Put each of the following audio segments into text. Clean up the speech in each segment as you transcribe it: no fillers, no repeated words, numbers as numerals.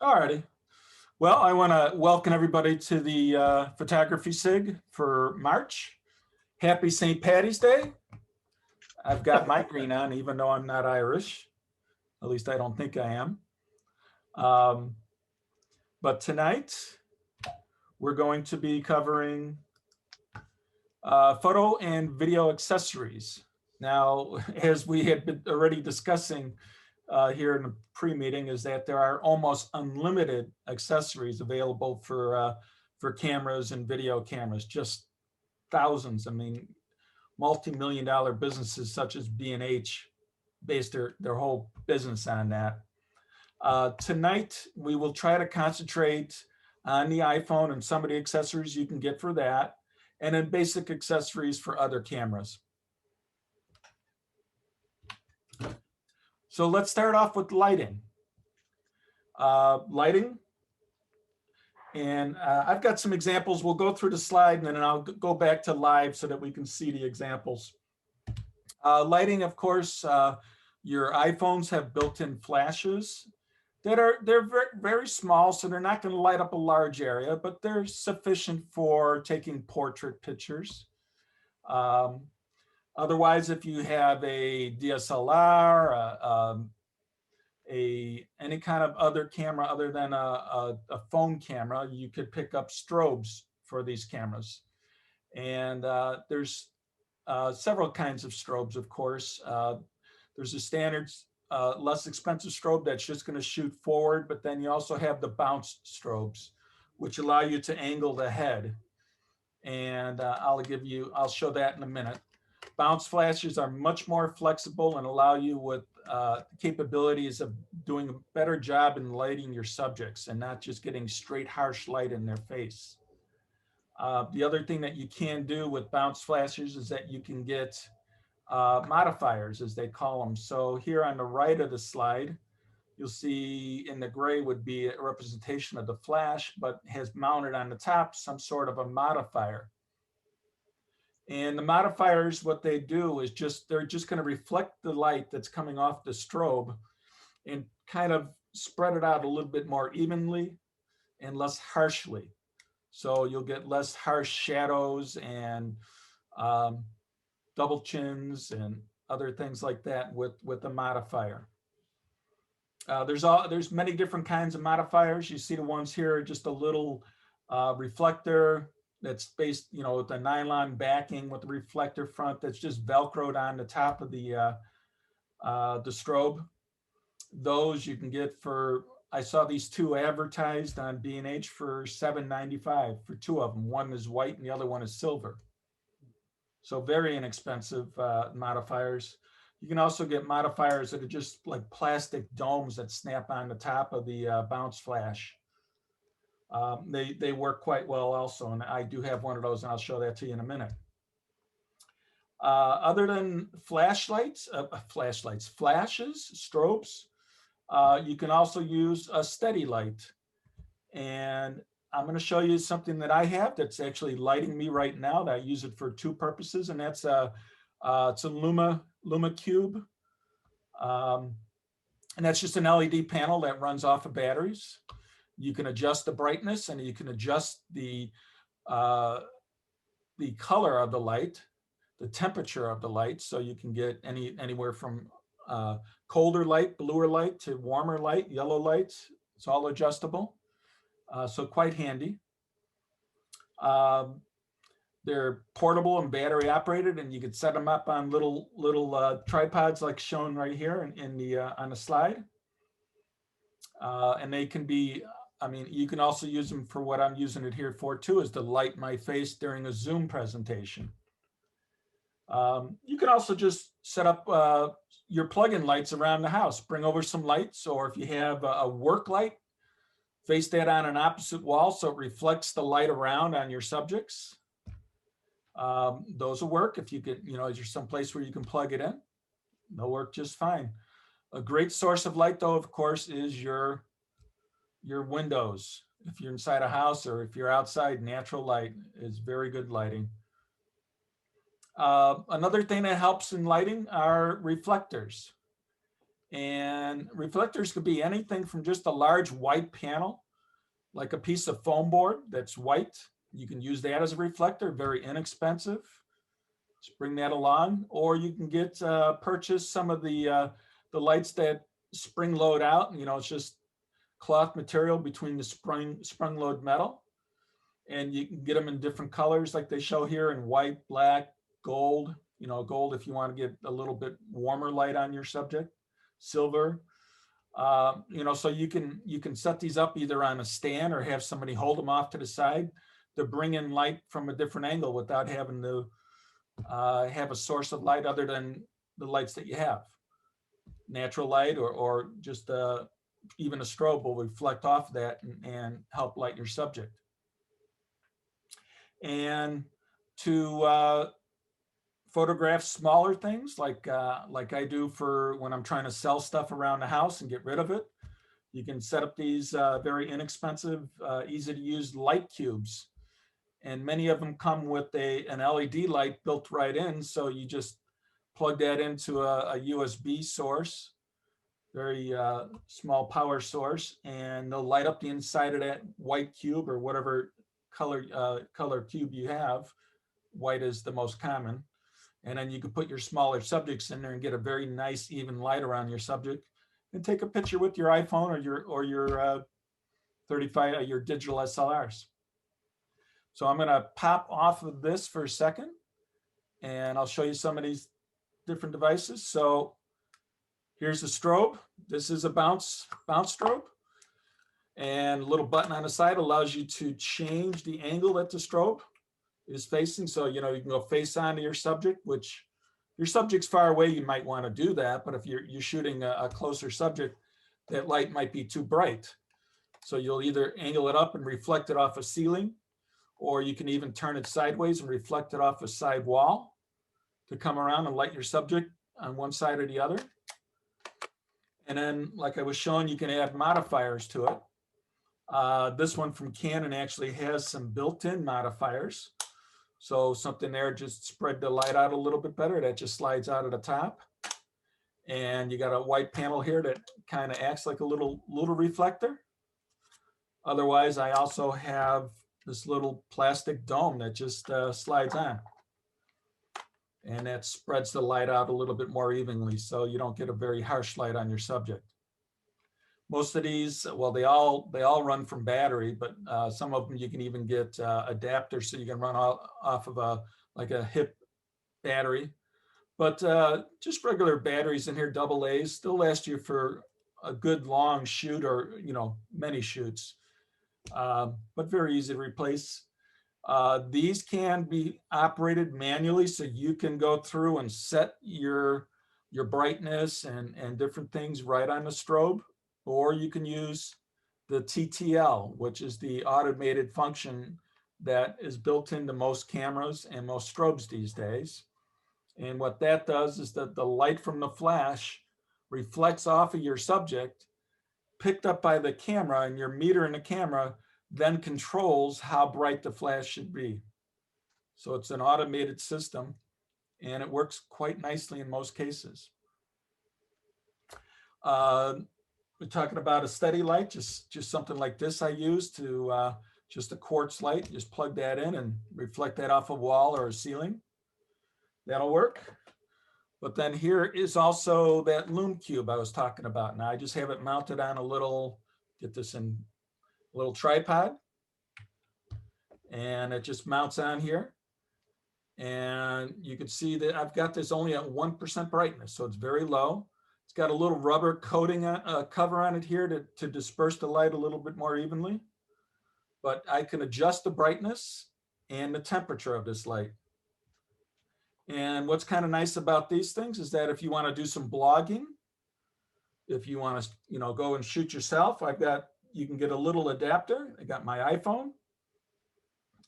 All righty. Well, I want to welcome everybody to the photography SIG for March. Happy St. Patty's Day. I've got my green on, even though I'm not Irish. At least I don't think I am. But tonight, we're going to be covering photo and video accessories. Now, as we had been already discussing here in the pre-meeting, is that there are almost unlimited accessories available for cameras and video cameras, just thousands. I mean, multi-million-dollar businesses such as B&H base their whole business on that. Tonight, we will try to concentrate on the iPhone and some of the accessories you can get for that, and then basic accessories for other cameras. So let's start off with lighting. Lighting, and I've got some examples. We'll go through the slide and then I'll go back to live so that we can see the examples. Lighting, of course, your iPhones have built-in flashes they're very, very small, so they're not going to light up a large area, but they're sufficient for taking portrait pictures. Otherwise, if you have a DSLR, any kind of other camera other than a phone camera, you could pick up strobes for these cameras. And there's several kinds of strobes, of course. There's a standard, less expensive strobe that's just going to shoot forward, but then you also have the bounce strobes, which allow you to angle the head. And I'll show that in a minute. Bounce flashes are much more flexible and allow you with capabilities of doing a better job in lighting your subjects and not just getting straight harsh light in their face. The other thing that you can do with bounce flashes is that you can get modifiers, as they call them. So here on the right of the slide, you'll see in the gray would be a representation of the flash, but has mounted on the top some sort of a modifier. And the modifiers, what they do is they're just going to reflect the light that's coming off the strobe and kind of spread it out a little bit more evenly and less harshly. So you'll get less harsh shadows and double chins and other things like that with the modifier. There's many different kinds of modifiers. You see the ones here, just a little reflector that's based, with a nylon backing with the reflector front that's just Velcroed on the top of the strobe. Those you can get for, I saw these two advertised on B&H for $7.95 for two of them. One is white and the other one is silver. So very inexpensive modifiers. You can also get modifiers that are just like plastic domes that snap on the top of the bounce flash. They work quite well also, and I do have one of those, and I'll show that to you in a minute. Other than flashes, strobes, you can also use a steady light. And I'm going to show you something that I have that's actually lighting me right now. That I use it for two purposes, and that's it's a Luma Cube, and that's just an LED panel that runs off of batteries. You can adjust the brightness and you can adjust the color of the light, the temperature of the light, so you can get anywhere from colder light, bluer light, to warmer light, yellow light. It's all adjustable. So quite handy. They're portable and battery operated, and you can set them up on little tripods like shown right here on the slide. And they can be, you can also use them for what I'm using it here for too, is to light my face during a Zoom presentation. You can also just set up your plug-in lights around the house, bring over some lights, or if you have a work light, face that on an opposite wall so it reflects the light around on your subjects. Those will work if you could, is there some place where you can plug it in? They'll work just fine. A great source of light, though, of course, is your windows. If you're inside a house or if you're outside, natural light is very good lighting. Another thing that helps in lighting are reflectors. And reflectors could be anything from just a large white panel, like a piece of foam board that's white. You can use that as a reflector, very inexpensive. Just bring that along, or you can get purchase some of the lights that spring load out. You know, it's just cloth material between the sprung load metal, and you can get them in different colors, like they show here, in white, black, gold. You know, gold if you want to get a little bit warmer light on your subject, silver. You know, so you can set these up either on a stand or have somebody hold them off to the side to bring in light from a different angle without having to have a source of light other than the lights that you have. Natural light or just even a strobe will reflect off that and help light your subject. And to photograph smaller things like I do for when I'm trying to sell stuff around the house and get rid of it, you can set up these very inexpensive, easy to use light cubes. And many of them come with an LED light built right in. So you just plug that into a USB source, very small power source, and they'll light up the inside of that white cube or whatever color cube you have. White is the most common. And then you can put your smaller subjects in there and get a very nice even light around your subject, and take a picture with your iPhone or your 35 your digital SLRs. So I'm going to pop off of this for a second, and I'll show you some of these different devices. So here's the strobe. This is a bounce strobe, and a little button on the side allows you to change the angle that the strobe is facing. So, you know, you can go face on to your subject, which your subject's far away, you might want to do that. But if you're shooting a closer subject, that light might be too bright. So you'll either angle it up and reflect it off a ceiling, or you can even turn it sideways and reflect it off a side wall to come around and light your subject on one side or the other. And then, like I was showing, you can add modifiers to it. This one from Canon actually has some built-in modifiers. So something there, just spread the light out a little bit better. That just slides out of the top. And you got a white panel here that kind of acts like a little reflector. Otherwise, I also have this little plastic dome that just slides on. And that spreads the light out a little bit more evenly, so you don't get a very harsh light on your subject. Most of these, well, they all run from battery, but some of them you can even get adapters, so you can run off of like a hip battery. But just regular batteries in here, AA's, still last you for a good long shoot, or, you know, many shoots. But very easy to replace. These can be operated manually, so you can go through and set your brightness and different things right on the strobe, or you can use the TTL, which is the automated function that is built into most cameras and most strobes these days. And what that does is that the light from the flash reflects off of your subject, picked up by the camera, and your meter in the camera then controls how bright the flash should be. So it's an automated system, and it works quite nicely in most cases. We're talking about a steady light, just something like this I use to, just a quartz light, just plug that in and reflect that off a wall or a ceiling. That'll work. But then here is also that Lume Cube I was talking about. Now I just have it mounted on a little, get this in a little tripod, and it just mounts on here. And you can see that I've got this only at 1% brightness, so it's very low. It's got a little rubber coating, cover on it here to disperse the light a little bit more evenly. But I can adjust the brightness and the temperature of this light. And what's kind of nice about these things is that if you want to do some blogging, if you want to, you know, go and shoot yourself, you can get a little adapter. I got my iPhone.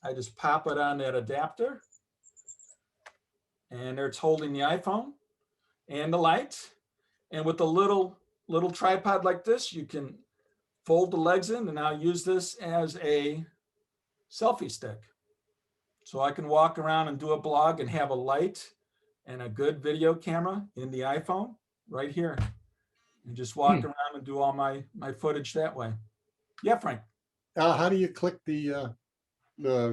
I just pop it on that adapter, and there it's holding the iPhone and the light. And with a little tripod like this, you can fold the legs in, and I'll use this as a selfie stick. So I can walk around and do a blog and have a light and a good video camera in the iPhone right here. and just walk around and do all my footage that way. Yeah, Frank. How do you click the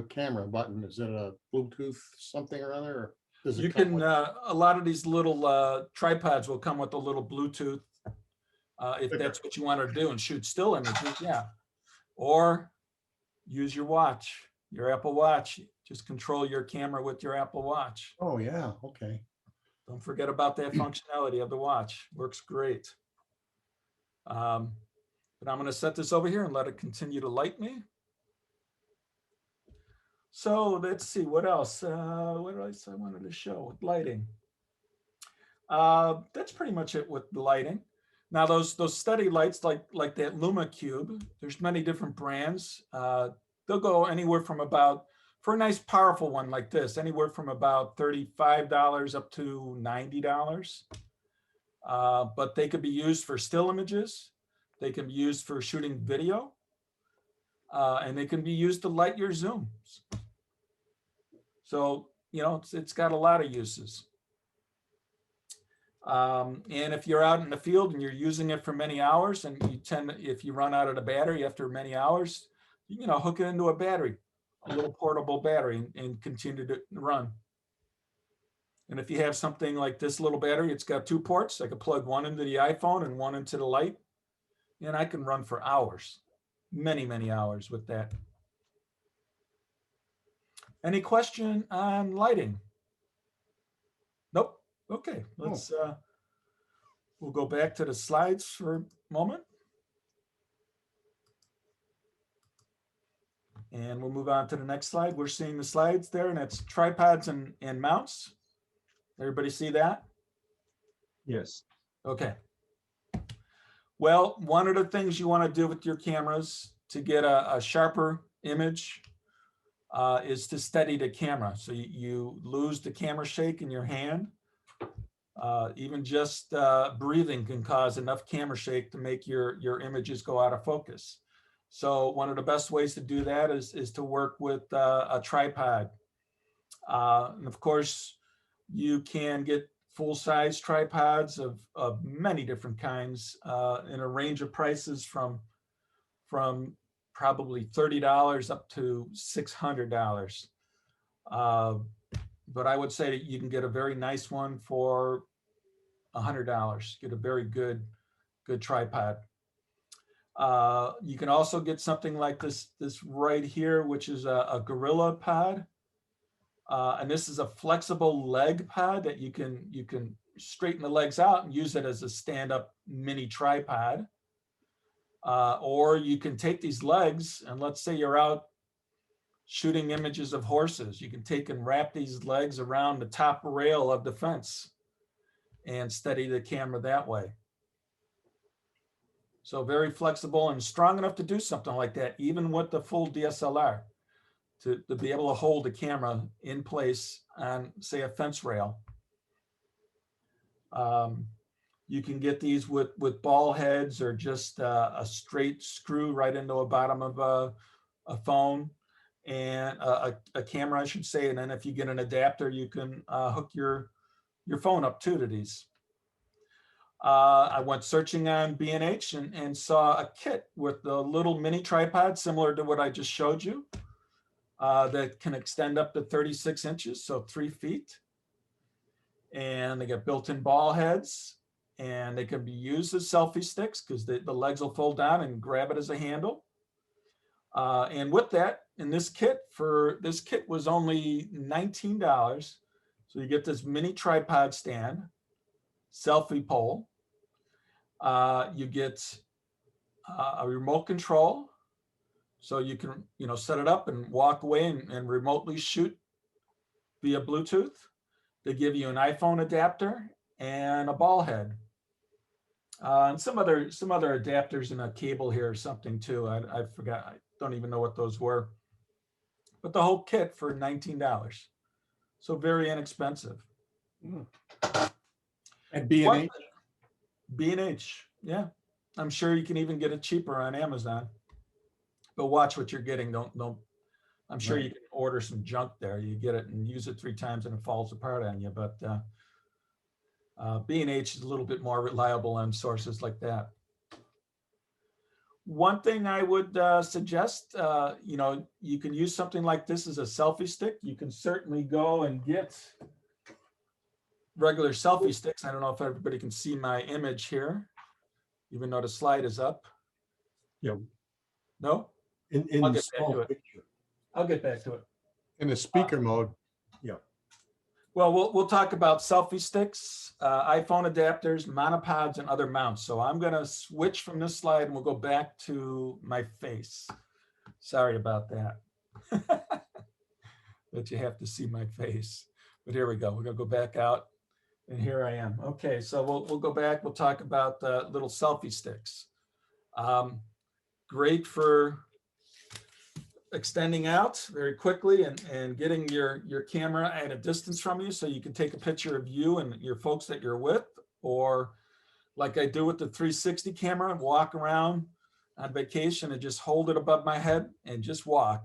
camera button? Is it a Bluetooth something or other? Or does it You come can, with a lot of these little tripods will come with a little Bluetooth, if Sticker? that's what you want to do and shoot still images, yeah. Or use your watch, your Apple Watch. Just control your camera with your Apple Watch. Oh, yeah, okay. Don't forget about that functionality of the watch. Works great. But I'm going to set this over here and let it continue to light me. So let's see, what else? What else I wanted to show with lighting? That's pretty much it with the lighting. Now those steady lights like that Luma Cube, there's many different brands. They'll go anywhere from about, for a nice powerful one like this, anywhere from about $35 up to $90. But they could be used for still images. They can be used for shooting video. And they can be used to light your zooms. So, you know, it's got a lot of uses. And if you're out in the field and you're using it for many hours, and you tend, if you run out of the battery after many hours, you know, hook it into a battery, a little portable battery, and continue to run. And if you have something like this little battery, it's got 2 ports. I could plug one into the iPhone and one into the light, and I can run for hours, many, many hours with that. Any question on lighting? Nope. Okay, let's we'll go back to the slides for a moment. And we'll move on to the next slide. We're seeing the slides there, and it's tripods and mounts. Everybody see that? Yes. Okay. Well, one of the things you want to do with your cameras to get a sharper image is to steady the camera. So you lose the camera shake in your hand. Even just breathing can cause enough camera shake to make your images go out of focus. So one of the best ways to do that is to work with a tripod. And of course, you can get full-size tripods of many different kinds in a range of prices from probably $30 up to $600. But I would say that you can get a very nice one for $100. Get a very good tripod. You can also get something like this right here, which is a Gorilla Pod. And this is a flexible leg pod that you can straighten the legs out and use it as a stand-up mini tripod. Or you can take these legs, and let's say you're out shooting images of horses. You can take and wrap these legs around the top rail of the fence and steady the camera that way. So very flexible and strong enough to do something like that, even with the full DSLR, to be able to hold the camera in place on, say, a fence rail. You can get these with ball heads or just a straight screw right into the bottom of a phone and a camera, I should say. And then if you get an adapter, you can hook your phone up too to these. I went searching on B&H and saw a kit with a little mini tripod similar to what I just showed you that can extend up to 36 inches, so 3 feet. And they got built-in ball heads, and they can be used as selfie sticks because the legs will fold down and grab it as a handle. And with that, in this kit was only $19. So you get this mini tripod stand, selfie pole. You get a remote control, so you can set it up and walk away and remotely shoot via Bluetooth. They give you an iPhone adapter and a ball head, and some other adapters and a cable here or something too. I forgot. I don't even know what those were. But the whole kit for $19, so very inexpensive. And B&H? B&H, yeah. I'm sure you can even get it cheaper on Amazon. But watch what you're getting. Don't. I'm sure you can order some junk there. You get it and use it 3 times and it falls apart on you. But B&H is a little bit more reliable on sources like that. One thing I would suggest, you can use something like this as a selfie stick. You can certainly go and get regular selfie sticks. I don't know if everybody can see my image here, even though the slide is up. Yeah. No? In I'll the get back to small it. picture. I'll get back to it. In the speaker mode, Well, we'll talk about selfie sticks, iPhone adapters, monopods, and other mounts. So I'm going to switch from this slide and we'll go back to my face. Sorry about that. But you have to see my face. But here we go. We're going to go back out. And here I am. Okay, so we'll go back. We'll talk about the little selfie sticks. Great for extending out very quickly and getting your camera at a distance from you so you can take a picture of you and your folks that you're with, or like I do with the 360 camera, walk around on vacation and just hold it above my head and just walk.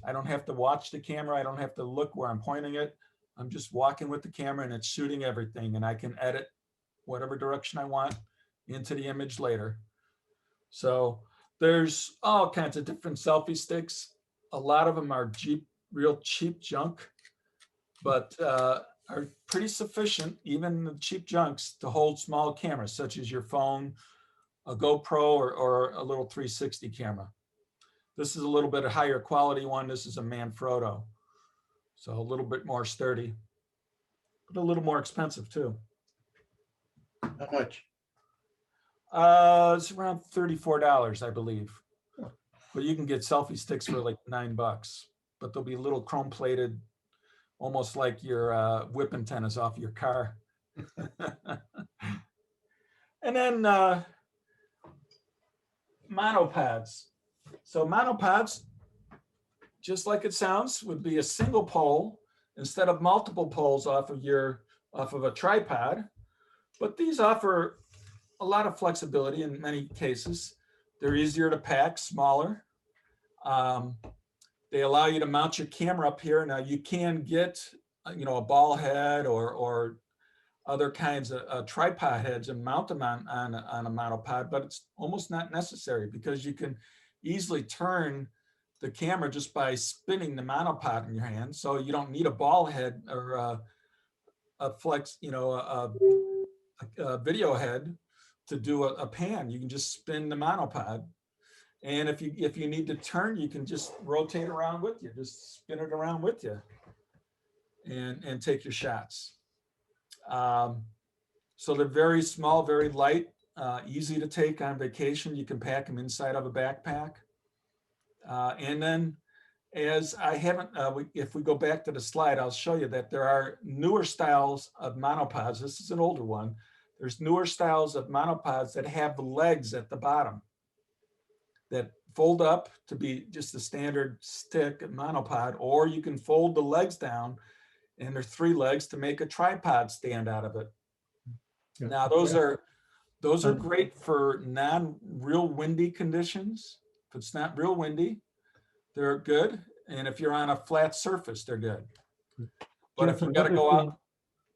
I don't have to watch the camera. I don't have to look where I'm pointing it. I'm just walking with the camera and it's shooting everything, and I can edit whatever direction I want into the image later. So there's all kinds of different selfie sticks. A lot of them are real cheap junk, but are pretty sufficient, even the cheap junks, to hold small cameras, such as your phone, a GoPro, or a little 360 camera. This is a little bit of higher quality one. This is a Manfrotto. So a little bit more sturdy, but a little more expensive too. how much? It's around $34, I believe. But you can get selfie sticks for like $9, but they'll be little chrome plated, almost like your whip antennas off your car. And then monopods. So monopods, just like it sounds, would be a single pole instead of multiple poles off of a tripod. But these offer a lot of flexibility in many cases. They're easier to pack, smaller. They allow you to mount your camera up here. Now you can get, a ball head or other kinds of tripod heads and mount them on a monopod, but it's almost not necessary because you can easily turn the camera just by spinning the monopod in your hand. So you don't need a ball head or a flex, a video head to do a pan. You can just spin the monopod. And if you need to turn, you can just rotate around with you, just spin it around with you and take your shots. So they're very small, very light, easy to take on vacation. You can pack them inside of a backpack. And then as I haven't, if we go back to the slide, I'll show you that there are newer styles of monopods. This is an older one. There's newer styles of monopods that have legs at the bottom that fold up to be just a standard stick monopod, or you can fold the legs down and there's 3 legs to make a tripod stand out of it. Yeah. Now those are great for non-real windy conditions. If it's not real windy, they're good. And if you're on a flat surface, they're good. But Jeff, if you got to another go thing, out,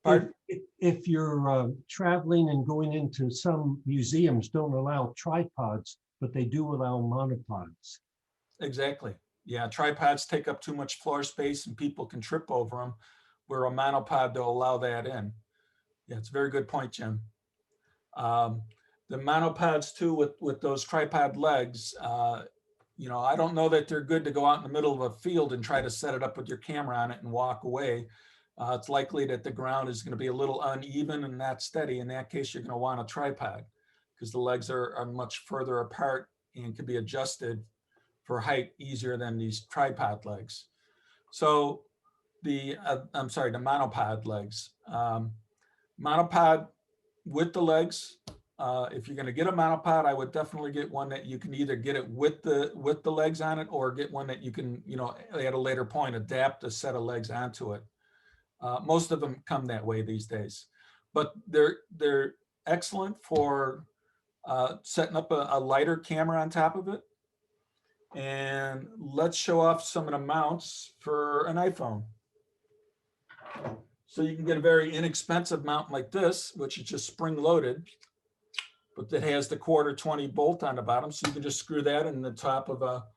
pardon? if you're traveling and going into some museums, don't allow tripods, but they do allow monopods. Exactly. Yeah, tripods take up too much floor space and people can trip over them, where a monopod will allow that in. Yeah, it's a very good point, Jim. The monopods too, with those tripod legs, I don't know that they're good to go out in the middle of a field and try to set it up with your camera on it and walk away. It's likely that the ground is going to be a little uneven and not steady. In that case, you're going to want a tripod because the legs are much further apart and can be adjusted for height easier than these tripod legs. So the monopod legs. Monopod with the legs. If you're going to get a monopod, I would definitely get one that you can either get it with the legs on it, or get one that you can, at a later point, adapt a set of legs onto it. Most of them come that way these days, but they're excellent for setting up a lighter camera on top of it. And let's show off some of the mounts for an iPhone. So you can get a very inexpensive mount like this, which is just spring loaded, but that has the 1/4 bolt on the bottom. So you can just screw that in the top of a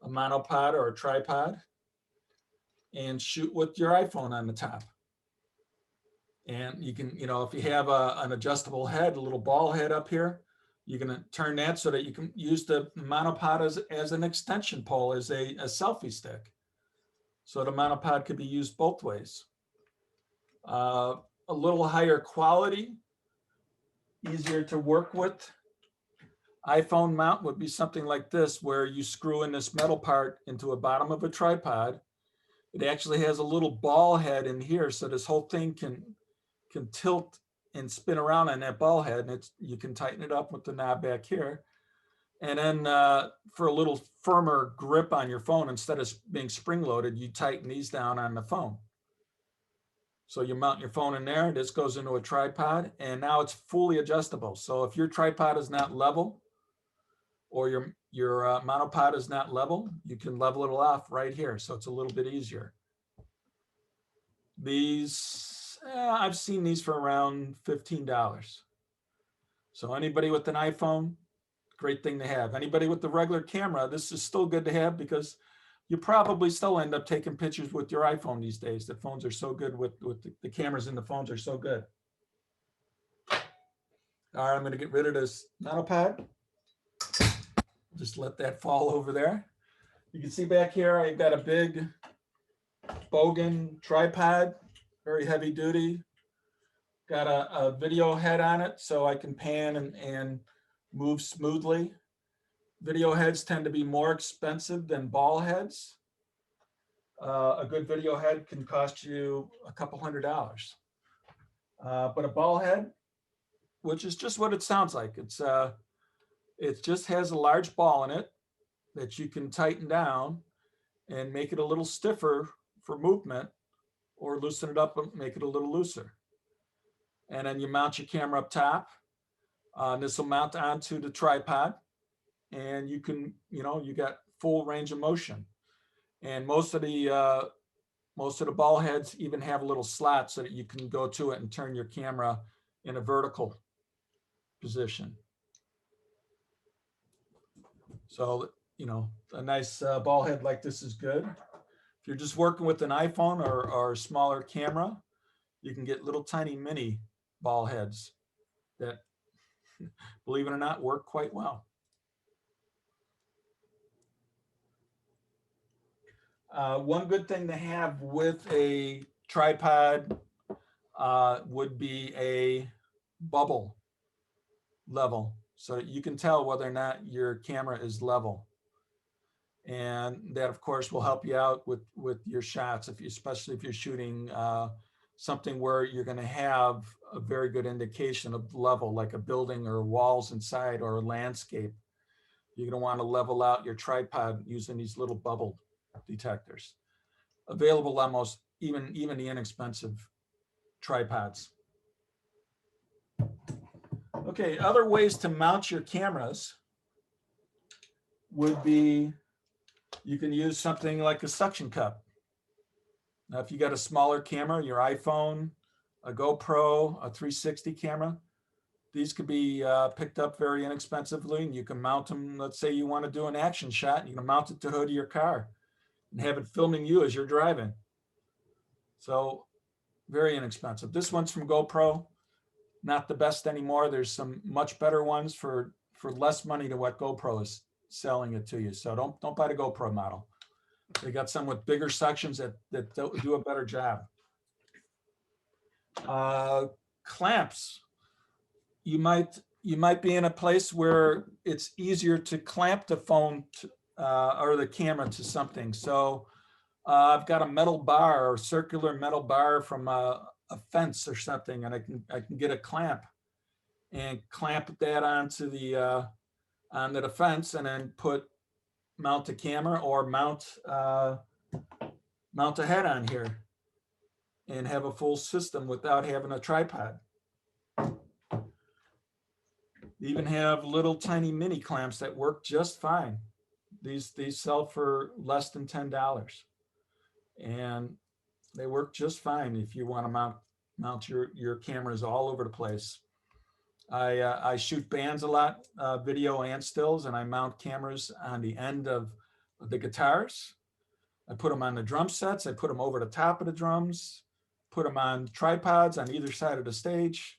monopod or a tripod and shoot with your iPhone on the top. And you can, if you have an adjustable head, a little ball head up here, you can turn that so that you can use the monopod as an extension pole, as a selfie stick. So the monopod could be used both ways. A little higher quality, easier to work with iPhone mount would be something like this, where you screw in this metal part into a bottom of a tripod. It actually has a little ball head in here, so this whole thing can tilt and spin around on that ball head, and you can tighten it up with the knob back here. And then for a little firmer grip on your phone, instead of being spring loaded, you tighten these down on the phone. So you mount your phone in there, this goes into a tripod, and now it's fully adjustable. So if your tripod is not level, or your monopod is not level, you can level it off right here. So it's a little bit easier. These, I've seen these for around $15. So anybody with an iPhone, great thing to have. Anybody with the regular camera, this is still good to have, because you probably still end up taking pictures with your iPhone these days. The phones are so good with the cameras in the phones are so good. All right, I'm going to get rid of this monopod. Just let that fall over there. You can see back here, I've got a big Bogan tripod, very heavy duty. Got a video head on it so I can pan and move smoothly. Video heads tend to be more expensive than ball heads. A good video head can cost you a couple $100. But a ball head, which is just what it sounds like, it just has a large ball in it that you can tighten down and make it a little stiffer for movement, or loosen it up and make it a little looser. And then you mount your camera up top. This will mount onto the tripod, and you can, you got full range of motion. And most of the ball heads even have a little slot so that you can go to it and turn your camera in a vertical position. So, a nice ball head like this is good. If you're just working with an iPhone or a smaller camera, you can get little tiny mini ball heads that, believe it or not, work quite well. One good thing to have with a tripod would be a bubble level, so that you can tell whether or not your camera is level. And that, of course, will help you out with your shots, especially if you're shooting something where you're going to have a very good indication of level, like a building or walls inside or a landscape. You're going to want to level out your tripod using these little bubble detectors, available on most even the inexpensive tripods. Okay, other ways to mount your cameras would be, you can use something like a suction cup. Now, if you got a smaller camera, your iPhone, a GoPro, a 360 camera, these could be picked up very inexpensively, and you can mount them. Let's say you want to do an action shot, and you can mount it to the hood of your car and have it filming you as you're driving. So very inexpensive. This one's from GoPro, not the best anymore. There's some much better ones for less money than what GoPro is selling it to you. So don't buy the GoPro model. They got some with bigger sections that do a better job. Clamps. You might be in a place where it's easier to clamp the phone or the camera to something. So I've got a metal bar or circular metal bar from a fence or something, and I can get a clamp and clamp that onto the fence, and then mount the camera or mount a head on here and have a full system without having a tripod. They even have little tiny mini clamps that work just fine. These sell for less than $10. And They work just fine if you want to mount your cameras all over the place. I shoot bands a lot, video and stills, and I mount cameras on the end of the guitars. I put them on the drum sets. I put them over the top of the drums, put them on tripods on either side of the stage.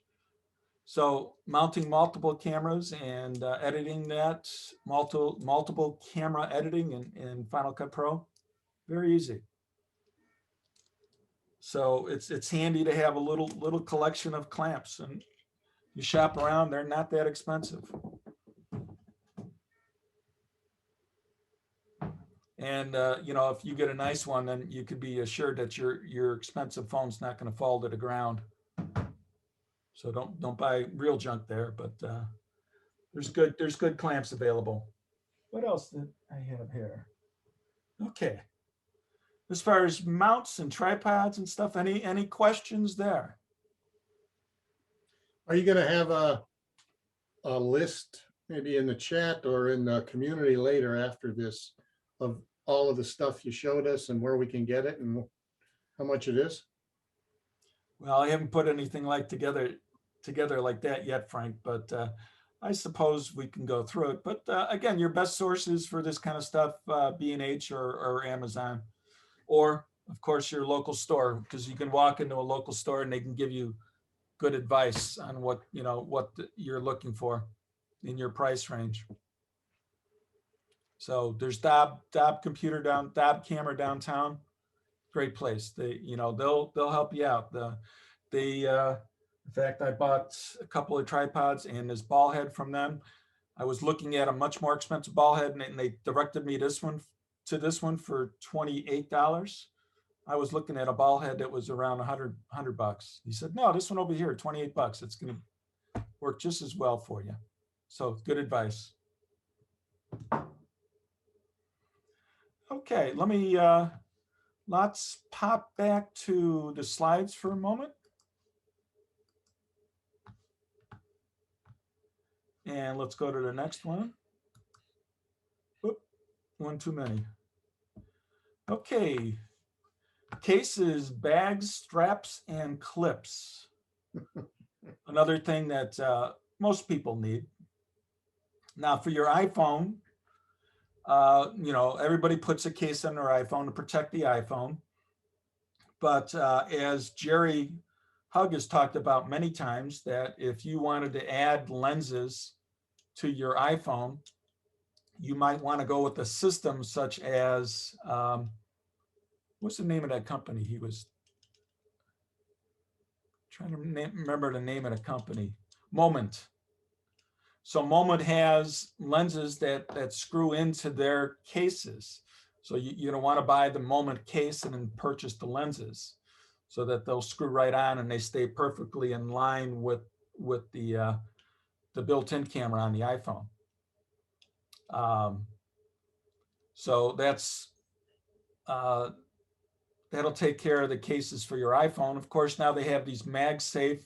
So mounting multiple cameras and editing that, multiple camera editing in Final Cut Pro, very easy. So it's handy to have a little collection of clamps, and you shop around, they're not that expensive. And you know, if you get a nice one, then you could be assured that your expensive phone's not going to fall to the ground. So don't buy real junk there, but there's good clamps available. What else did I have here? Okay. As far as mounts and tripods and stuff, any questions there? Are you gonna have a list maybe in the chat or in the community later after this of all of the stuff you showed us and where we can get it and how much it is? Well, I haven't put anything like together like that yet, Frank, but I suppose we can go through it. But again, your best sources for this kind of stuff, B&H or Amazon, or of course your local store, because you can walk into a local store and they can give you good advice on what you're looking for in your price range. So there's Dobb Camera downtown. Great place. They'll help you out. In fact, I bought a couple of tripods and this ball head from them. I was looking at a much more expensive ball head, and they directed me to this one for $28. I was looking at a ball head that was around $100. He said, no, this one over here, $28. It's going to work just as well for you. So good advice. Okay, let's pop back to the slides for a moment. And let's go to the next one. Oop, one too many. Okay. Cases, bags, straps, and clips. Another thing that most people need. Now for your iPhone, everybody puts a case on their iPhone to protect the iPhone. But as Jerry Hug has talked about many times, that if you wanted to add lenses to your iPhone, you might want to go with a system such as, what's the name of that company? He was trying to remember the name of the company. Moment. So Moment has lenses that screw into their cases. So you're going to want to buy the Moment case and then purchase the lenses so that they'll screw right on and they stay perfectly in line with the built-in camera on the iPhone. So that'll take care of the cases for your iPhone. Of course, now they have these MagSafe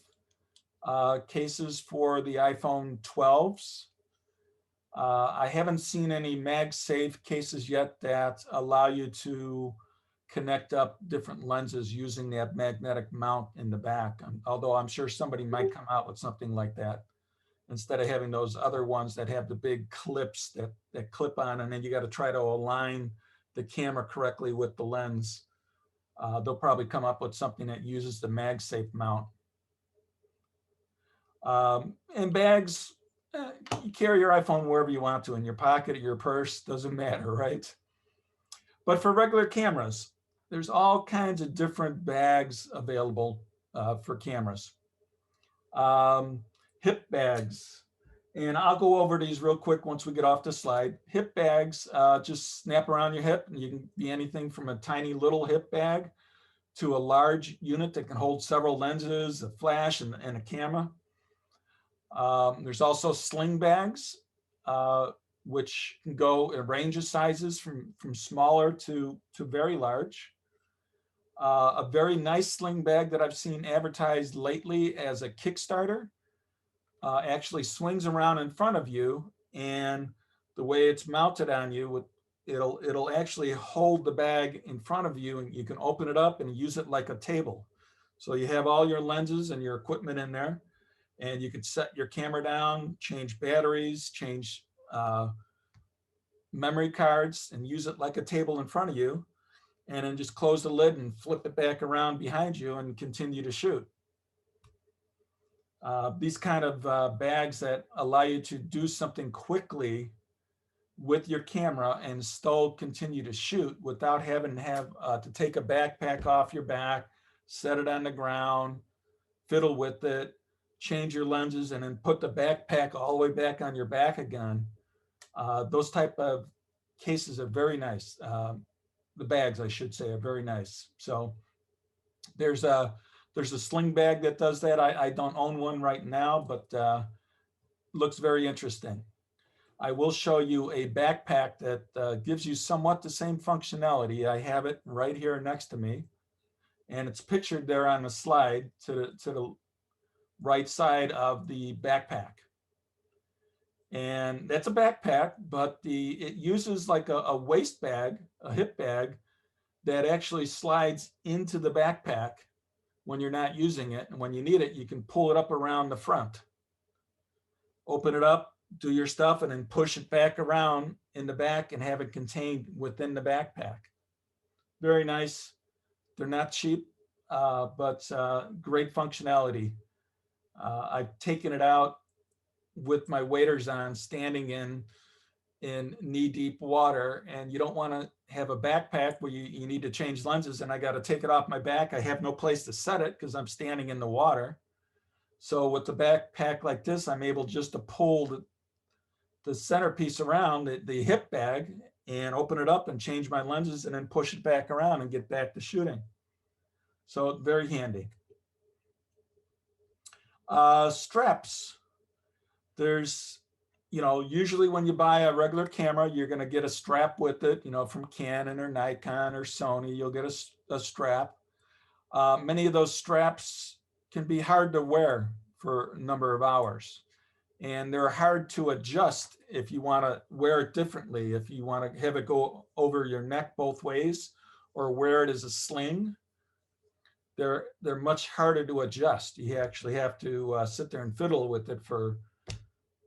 cases for the iPhone 12s. I haven't seen any MagSafe cases yet that allow you to connect up different lenses using that magnetic mount in the back. Although I'm sure somebody might come out with something like that instead of having those other ones that have the big clips that clip on, and then you got to try to align the camera correctly with the lens. They'll probably come up with something that uses the MagSafe mount. And bags, you carry your iPhone wherever you want to, in your pocket or your purse, doesn't matter, right? But for regular cameras, there's all kinds of different bags available for cameras. Hip bags, and I'll go over these real quick once we get off the slide. Hip bags just snap around your hip, and you can be anything from a tiny little hip bag to a large unit that can hold several lenses, a flash, and a camera. There's also sling bags, which can go a range of sizes from smaller to very large. A very nice sling bag that I've seen advertised lately as a Kickstarter actually swings around in front of you, and the way it's mounted on you it'll actually hold the bag in front of you, and you can open it up and use it like a table. So you have all your lenses and your equipment in there, and you can set your camera down, change batteries, change memory cards, and use it like a table in front of you, and then just close the lid and flip it back around behind you and continue to shoot. These kind of bags that allow you to do something quickly with your camera and still continue to shoot without having to take a backpack off your back, set it on the ground, fiddle with it, change your lenses, and then put the backpack all the way back on your back again. Those type of cases are very nice. The bags, I should say, are very nice. So there's a sling bag that does that. I don't own one right now, but looks very interesting. I will show you a backpack that gives you somewhat the same functionality. I have it right here next to me, and it's pictured there on the slide to the right side of the backpack. And that's a backpack, but it uses like a waist bag, a hip bag, that actually slides into the backpack when you're not using it. And when you need it, you can pull it up around the front, open it up, do your stuff, and then push it back around in the back and have it contained within the backpack. Very nice. They're not cheap, but great functionality. I've taken it out with my waders on, standing in knee-deep water, and you don't want to have a backpack where you need to change lenses and I got to take it off my back. I have no place to set it because I'm standing in the water. So with the backpack like this, I'm able just to pull the centerpiece around the hip bag and open it up and change my lenses and then push it back around and get back to shooting. So very handy. Straps. There's, usually when you buy a regular camera, you're going to get a strap with it, from Canon or Nikon or Sony. You'll get a strap. Many of those straps can be hard to wear for a number of hours, and they're hard to adjust if you want to wear it differently. If you want to have it go over your neck both ways or wear it as a sling, they're much harder to adjust. You actually have to sit there and fiddle with it for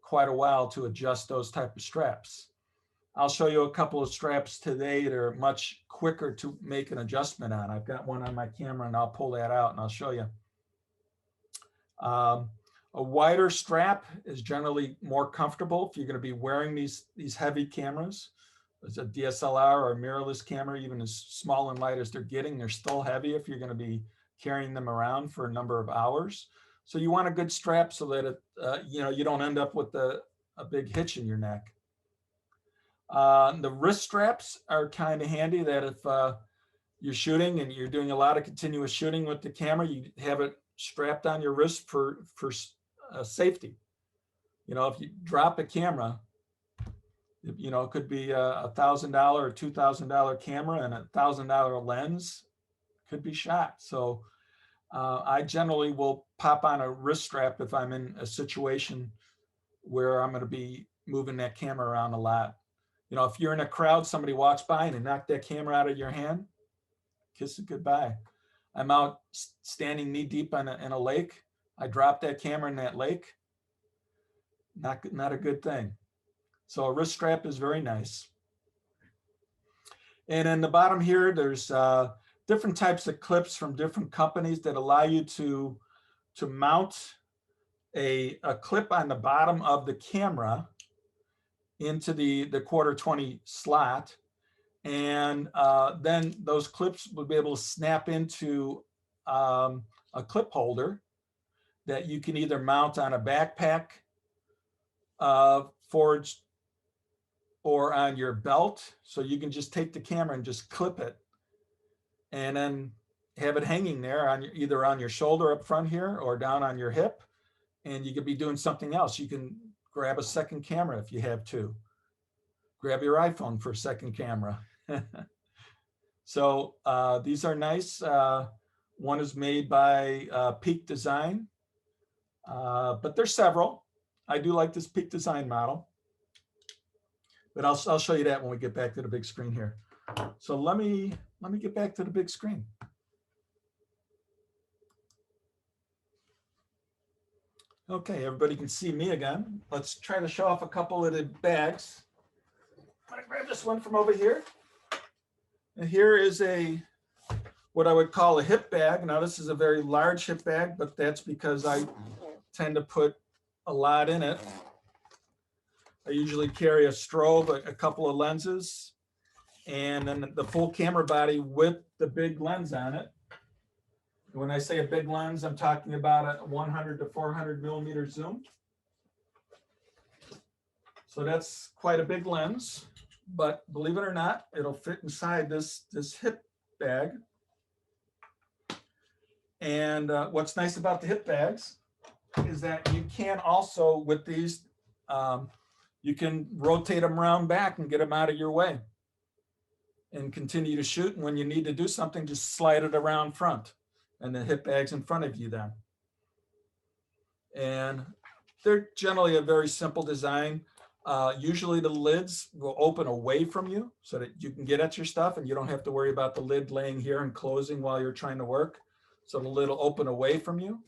quite a while to adjust those type of straps. I'll show you a couple of straps today that are much quicker to make an adjustment on. I've got one on my camera and I'll pull that out and I'll show you. A wider strap is generally more comfortable if you're going to be wearing these heavy cameras. It's a DSLR or a mirrorless camera, even as small and light as they're getting, they're still heavy if you're going to be carrying them around for a number of hours. So you want a good strap so that you don't end up with a big hitch in your neck. The wrist straps are kind of handy, that if you're shooting and you're doing a lot of continuous shooting with the camera, you have it strapped on your wrist for safety. If you drop a camera, it could be a $1,000 or $2,000 camera and a $1,000 lens could be shot. So I generally will pop on a wrist strap if I'm in a situation where I'm going to be moving that camera around a lot. If you're in a crowd, somebody walks by and they knock that camera out of your hand, kiss it goodbye. I'm out standing knee deep in a lake. I drop that camera in that lake. Not a good thing. So a wrist strap is very nice. And in the bottom here, there's different types of clips from different companies that allow you to mount a clip on the bottom of the camera into the 1/4-20 slot. And then those clips will be able to snap into a clip holder that you can either mount on a backpack forged or on your belt. So you can just take the camera and just clip it and then have it hanging there on either on your shoulder up front here or down on your hip. And you could be doing something else. You can grab a second camera if you have to. Grab your iPhone for a second camera. So these are nice. One is made by Peak Design, but there's several. I do like this Peak Design model. But I'll show you that when we get back to the big screen here. So let me get back to the big screen. Okay, everybody can see me again. Let's try to show off a couple of the bags. I'm gonna grab this one from over here. And here is what I would call a hip bag. Now this is a very large hip bag, but that's because I tend to put a lot in it. I usually carry a strobe, a couple of lenses, and then the full camera body with the big lens on it. When I say a big lens, I'm talking about a 100 to 400 millimeter zoom. So that's quite a big lens, but believe it or not, it'll fit inside this hip bag. And what's nice about the hip bags is that you can also, with these, you can rotate them around back and get them out of your way and continue to shoot. And when you need to do something, just slide it around front. And the hip bag's in front of you then. And they're generally a very simple design. Usually the lids will open away from you so that you can get at your stuff and you don't have to worry about the lid laying here and closing while you're trying to work. So the lid will open away from you.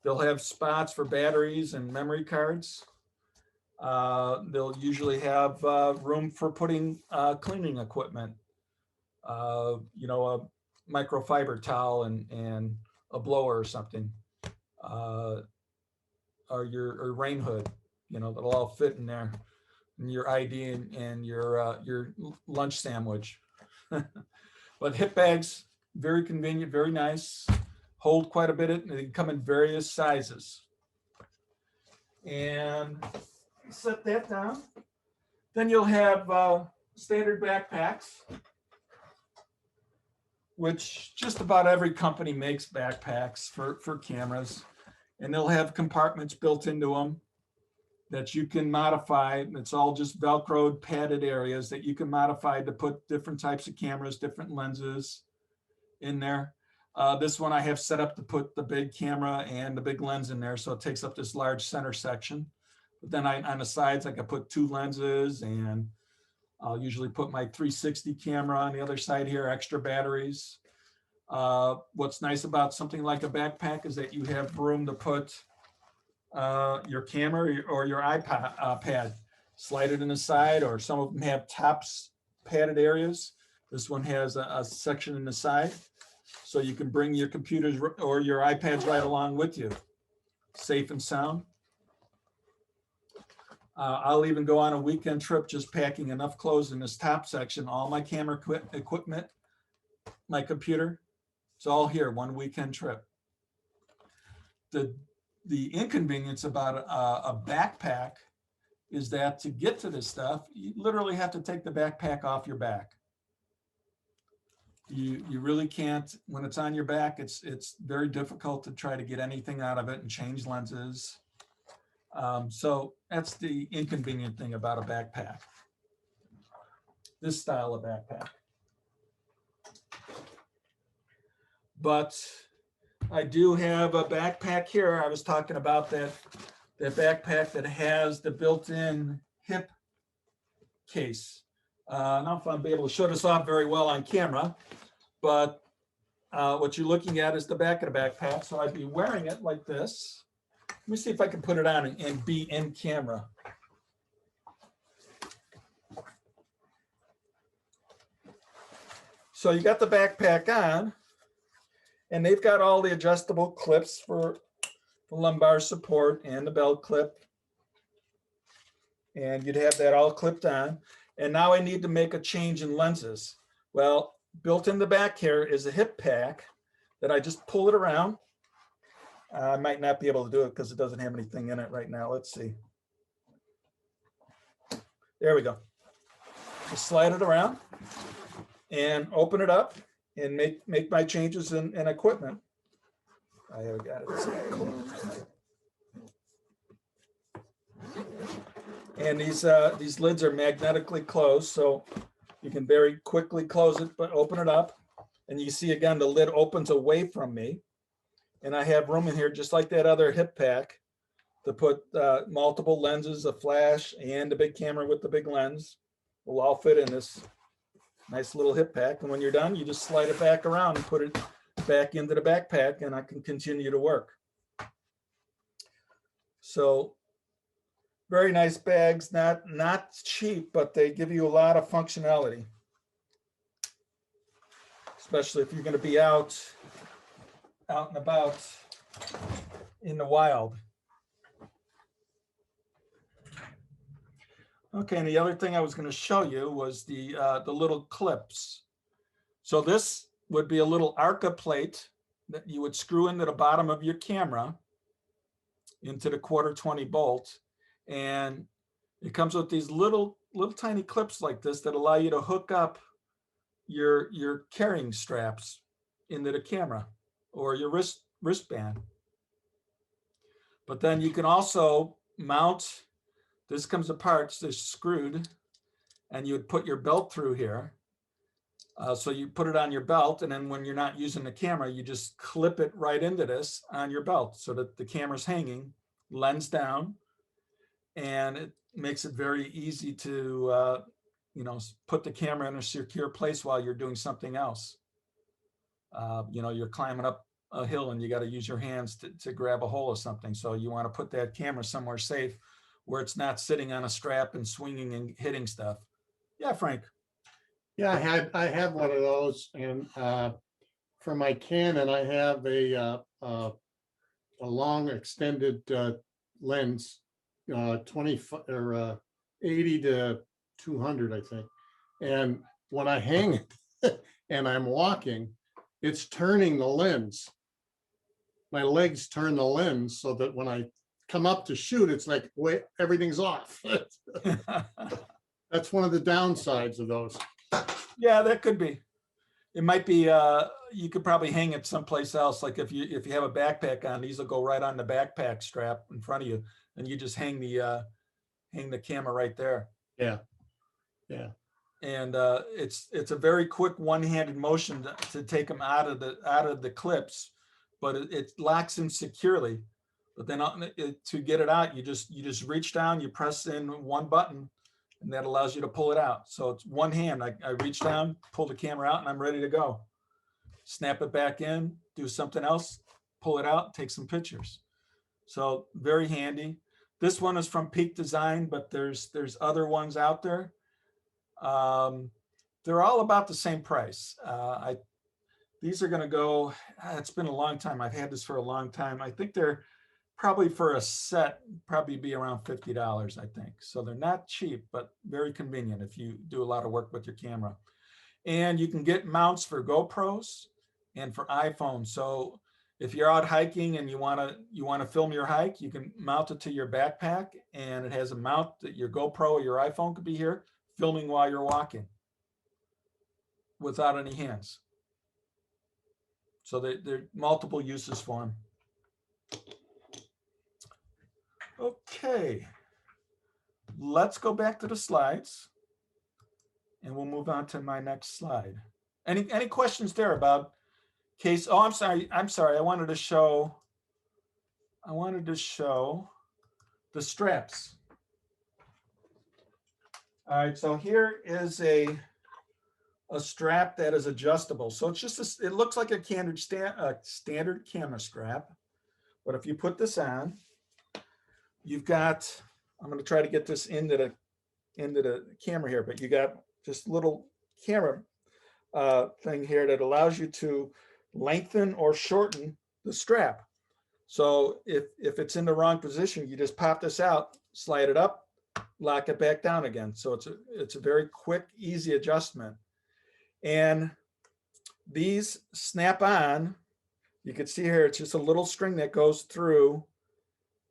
They'll have spots for batteries and memory cards. They'll usually have room for putting cleaning equipment, you know, a microfiber towel and a blower or something, or your rain hood, you know, that'll all fit in there, and your ID and your lunch sandwich. But hip bags, very convenient, very nice, hold quite a bit, and they come in various sizes. And set that down. Then you'll have standard backpacks, which just about every company makes backpacks for cameras. And they'll have compartments built into them that you can modify. It's all just Velcroed padded areas that you can modify to put different types of cameras, different lenses in there. This one I have set up to put the big camera and the big lens in there. So it takes up this large center section. But then on the sides, I can put 2 lenses, and I'll usually put my 360 camera on the other side here, extra batteries. What's nice about something like a backpack is that you have room to put your camera or your iPad, slide it in the side, or some of them have tops padded areas. This one has a section in the side, so you can bring your computers or your iPads right along with you, safe and sound. I'll even go on a weekend trip just packing enough clothes in this top section, all my camera equipment, my computer. It's all here, one weekend trip. The inconvenience about a backpack is that to get to this stuff, you literally have to take the backpack off your back. You really can't, when it's on your back, it's very difficult to try to get anything out of it and change lenses. So that's the inconvenient thing about a backpack, this style of backpack. But I do have a backpack here. I was talking about that backpack that has the built-in hip case. I don't know if I'll be able to show this off very well on camera, but what you're looking at is the back of the backpack. So I'd be wearing it like this. Let me see if I can put it on and be in camera. So you got the backpack on, and they've got all the adjustable clips for lumbar support and the belt clip. And you'd have that all clipped on. And now I need to make a change in lenses. Well, built in the back here is a hip pack that I just pull it around. I might not be able to do it because it doesn't have anything in it right now. Let's see. There we go. Just slide it around and open it up and make my changes in equipment. I have got it. And these lids are magnetically closed, so you can very quickly close it, but open it up. And you see again, the lid opens away from me. And I have room in here, just like that other hip pack, to put multiple lenses, a flash, and a big camera with the big lens. Will all fit in this nice little hip pack. And when you're done, you just slide it back around and put it back into the backpack, and I can continue to work. So very nice bags, not cheap, but they give you a lot of functionality, especially if you're going to be out and about in the wild. Okay, and the other thing I was going to show you was the little clips. So this would be a little Arca plate that you would screw into the bottom of your camera into the 1/4-20 bolt, and it comes with these little tiny clips like this that allow you to hook up your carrying straps into the camera or your wristband. But then you can also mount. This comes apart, it's screwed, and you would put your belt through here. So you put it on your belt, and then when you're not using the camera, you just clip it right into this on your belt so that the camera's hanging, lens down, and it makes it very easy to put the camera in a secure place while you're doing something else. You're climbing up a hill and you got to use your hands to grab a hold of something. So you want to put that camera somewhere safe where it's not sitting on a strap and swinging and hitting stuff. Yeah, Frank. Yeah, I have one of those, and for my Canon, I have a long extended lens, 20 or 80 to 200, I think. And when I hang it and I'm walking, it's turning the lens. My legs turn the lens so that when I come up to shoot, it's like, wait, everything's off. That's one of the downsides of those. Yeah, that could be. It might be. You could probably hang it someplace else. Like if you have a backpack on, these will go right on the backpack strap in front of you, and you just hang the camera right there. Yeah, yeah. And it's a very quick one-handed motion to take them out of the clips, but it locks in securely. But then to get it out, you just reach down, you press in one button, and that allows you to pull it out. So it's one hand. I reach down, pull the camera out, and I'm ready to go. Snap it back in, do something else, pull it out, take some pictures. So very handy. This one is from Peak Design, but there's other ones out there. They're all about the same price. These are going to go, it's been a long time. I've had this for a long time. I think they're probably for a set, probably be around $50, I think. So they're not cheap, but very convenient if you do a lot of work with your camera. And you can get mounts for GoPros and for iPhones. So if you're out hiking and you want to film your hike, you can mount it to your backpack, and it has a mount that your GoPro or your iPhone could be here filming while you're walking without any hands. So there are multiple uses for them. Okay, let's go back to the slides, and we'll move on to my next slide. Any questions there about case? Oh, I'm sorry. I wanted to show the straps. All right, so here is a strap that is adjustable. So it's just it looks like a standard camera strap, but if you put this on, you've got, I'm going to try to get this into the camera here, but you got just little camera thing here that allows you to lengthen or shorten the strap. So if it's in the wrong position, you just pop this out, slide it up, lock it back down again. So it's a very quick, easy adjustment. And these snap on. You can see here, it's just a little string that goes through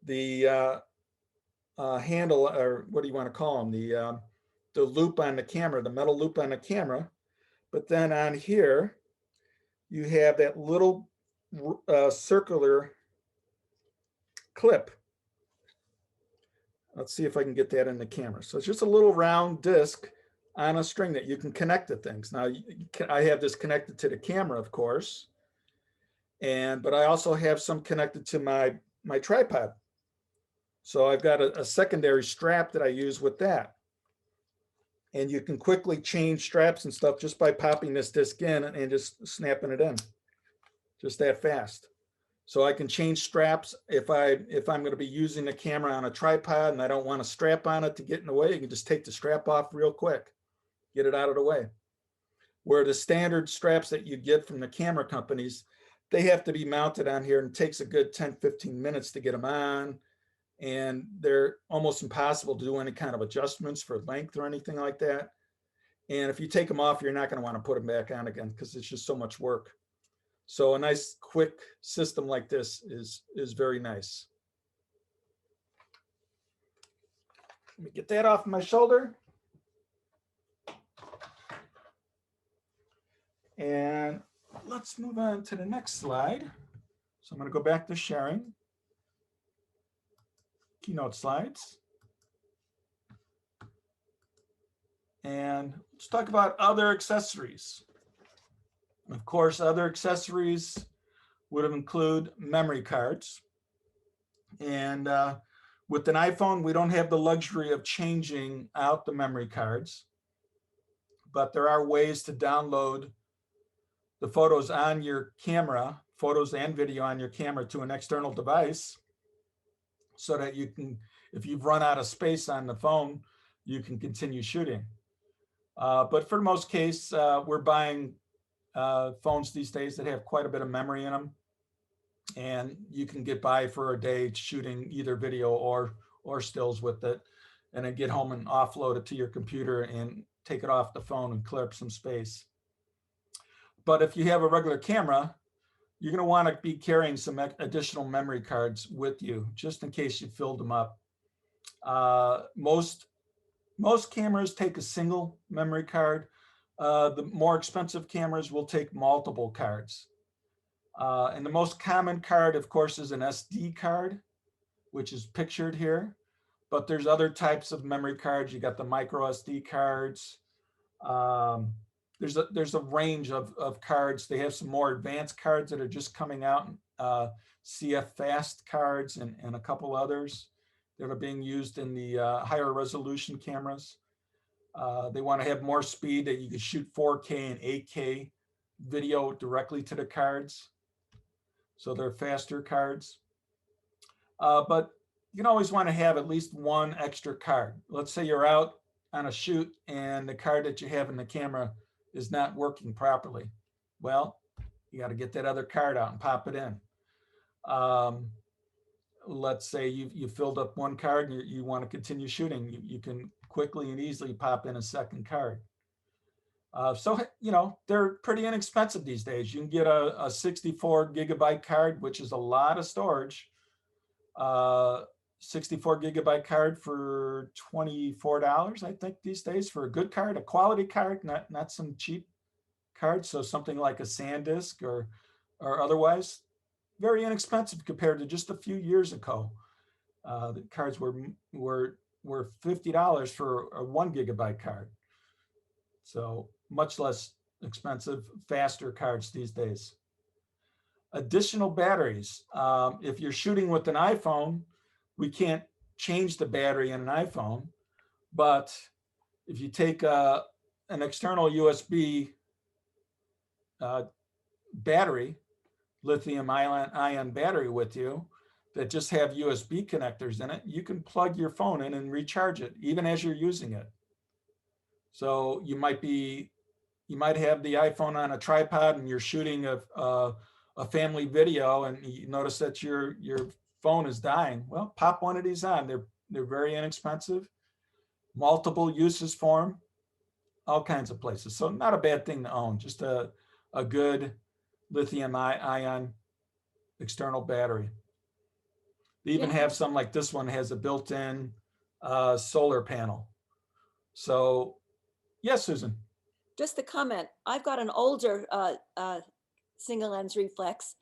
the handle, or what do you want to call them? The loop on the camera, the metal loop on the camera. But then on here, you have that little circular clip. Let's see if I can get that in the camera. So it's just a little round disc on a string that you can connect to things. Now, I have this connected to the camera, of course, but I also have some connected to my tripod. So I've got a secondary strap that I use with that. And you can quickly change straps and stuff just by popping this disc in and just snapping it in. Just that fast. So I can change straps if I'm going to be using the camera on a tripod and I don't want a strap on it to get in the way. You can just take the strap off real quick, get it out of the way. Where the standard straps that you get from the camera companies, they have to be mounted on here and it takes a good 10-15 minutes to get them on. And they're almost impossible to do any kind of adjustments for length or anything like that. And if you take them off, you're not going to want to put them back on again because it's just so much work. So a nice quick system like this is very nice. Let me get that off my shoulder. And let's move on to the next slide. So I'm going to go back to sharing. Keynote slides. And let's talk about other accessories. Of course, other accessories would include memory cards. And with an iPhone, we don't have the luxury of changing out the memory cards, but there are ways to download the photos on your camera, photos and video on your camera to an external device so that you can, if you've run out of space on the phone, you can continue shooting. But for the most case, we're buying phones these days that have quite a bit of memory in them. And you can get by for a day shooting either video or stills with it, and then get home and offload it to your computer and take it off the phone and clear up some space. But if you have a regular camera, you're going to want to be carrying some additional memory cards with you, just in case you filled them up. Most cameras take a single memory card. The more expensive cameras will take multiple cards. And the most common card, of course, is an SD card, which is pictured here. But there's other types of memory cards. You got the micro SD cards. There's a range of cards. They have some more advanced cards that are just coming out, CF fast cards and a couple others that are being used in the higher resolution cameras. They want to have more speed that you can shoot 4K and 8K video directly to the cards. So they're faster cards. But you can always want to have at least one extra card. Let's say you're out on a shoot and the card that you have in the camera is not working properly. Well, you got to get that other card out and pop it in. Let's say you filled up one card and you want to continue shooting. You can quickly and easily pop in a second card. So, you know, they're pretty inexpensive these days. You can get a 64 gigabyte card, which is a lot of storage. 64 gigabyte card for $24, I think, these days for a good card, a quality card, not some cheap card. So something like a SanDisk or otherwise, very inexpensive compared to just a few years ago. The cards were $50 for a 1 gigabyte card. So much less expensive, faster cards these days. Additional batteries. If you're shooting with an iPhone, we can't change the battery in an iPhone, but if you take an external USB battery, lithium ion battery with you that just have USB connectors in it, you can plug your phone in and recharge it even as you're using it. So you might have the iPhone on a tripod and you're shooting a family video and you notice that your phone is dying. Well, pop one of these on. They're very inexpensive, multiple uses for them, all kinds of places. So not a bad thing to own, just a good lithium ion external battery. They even have some like this one has a built-in solar panel. So yes, Susan. Just a comment. I've got an older single lens reflex,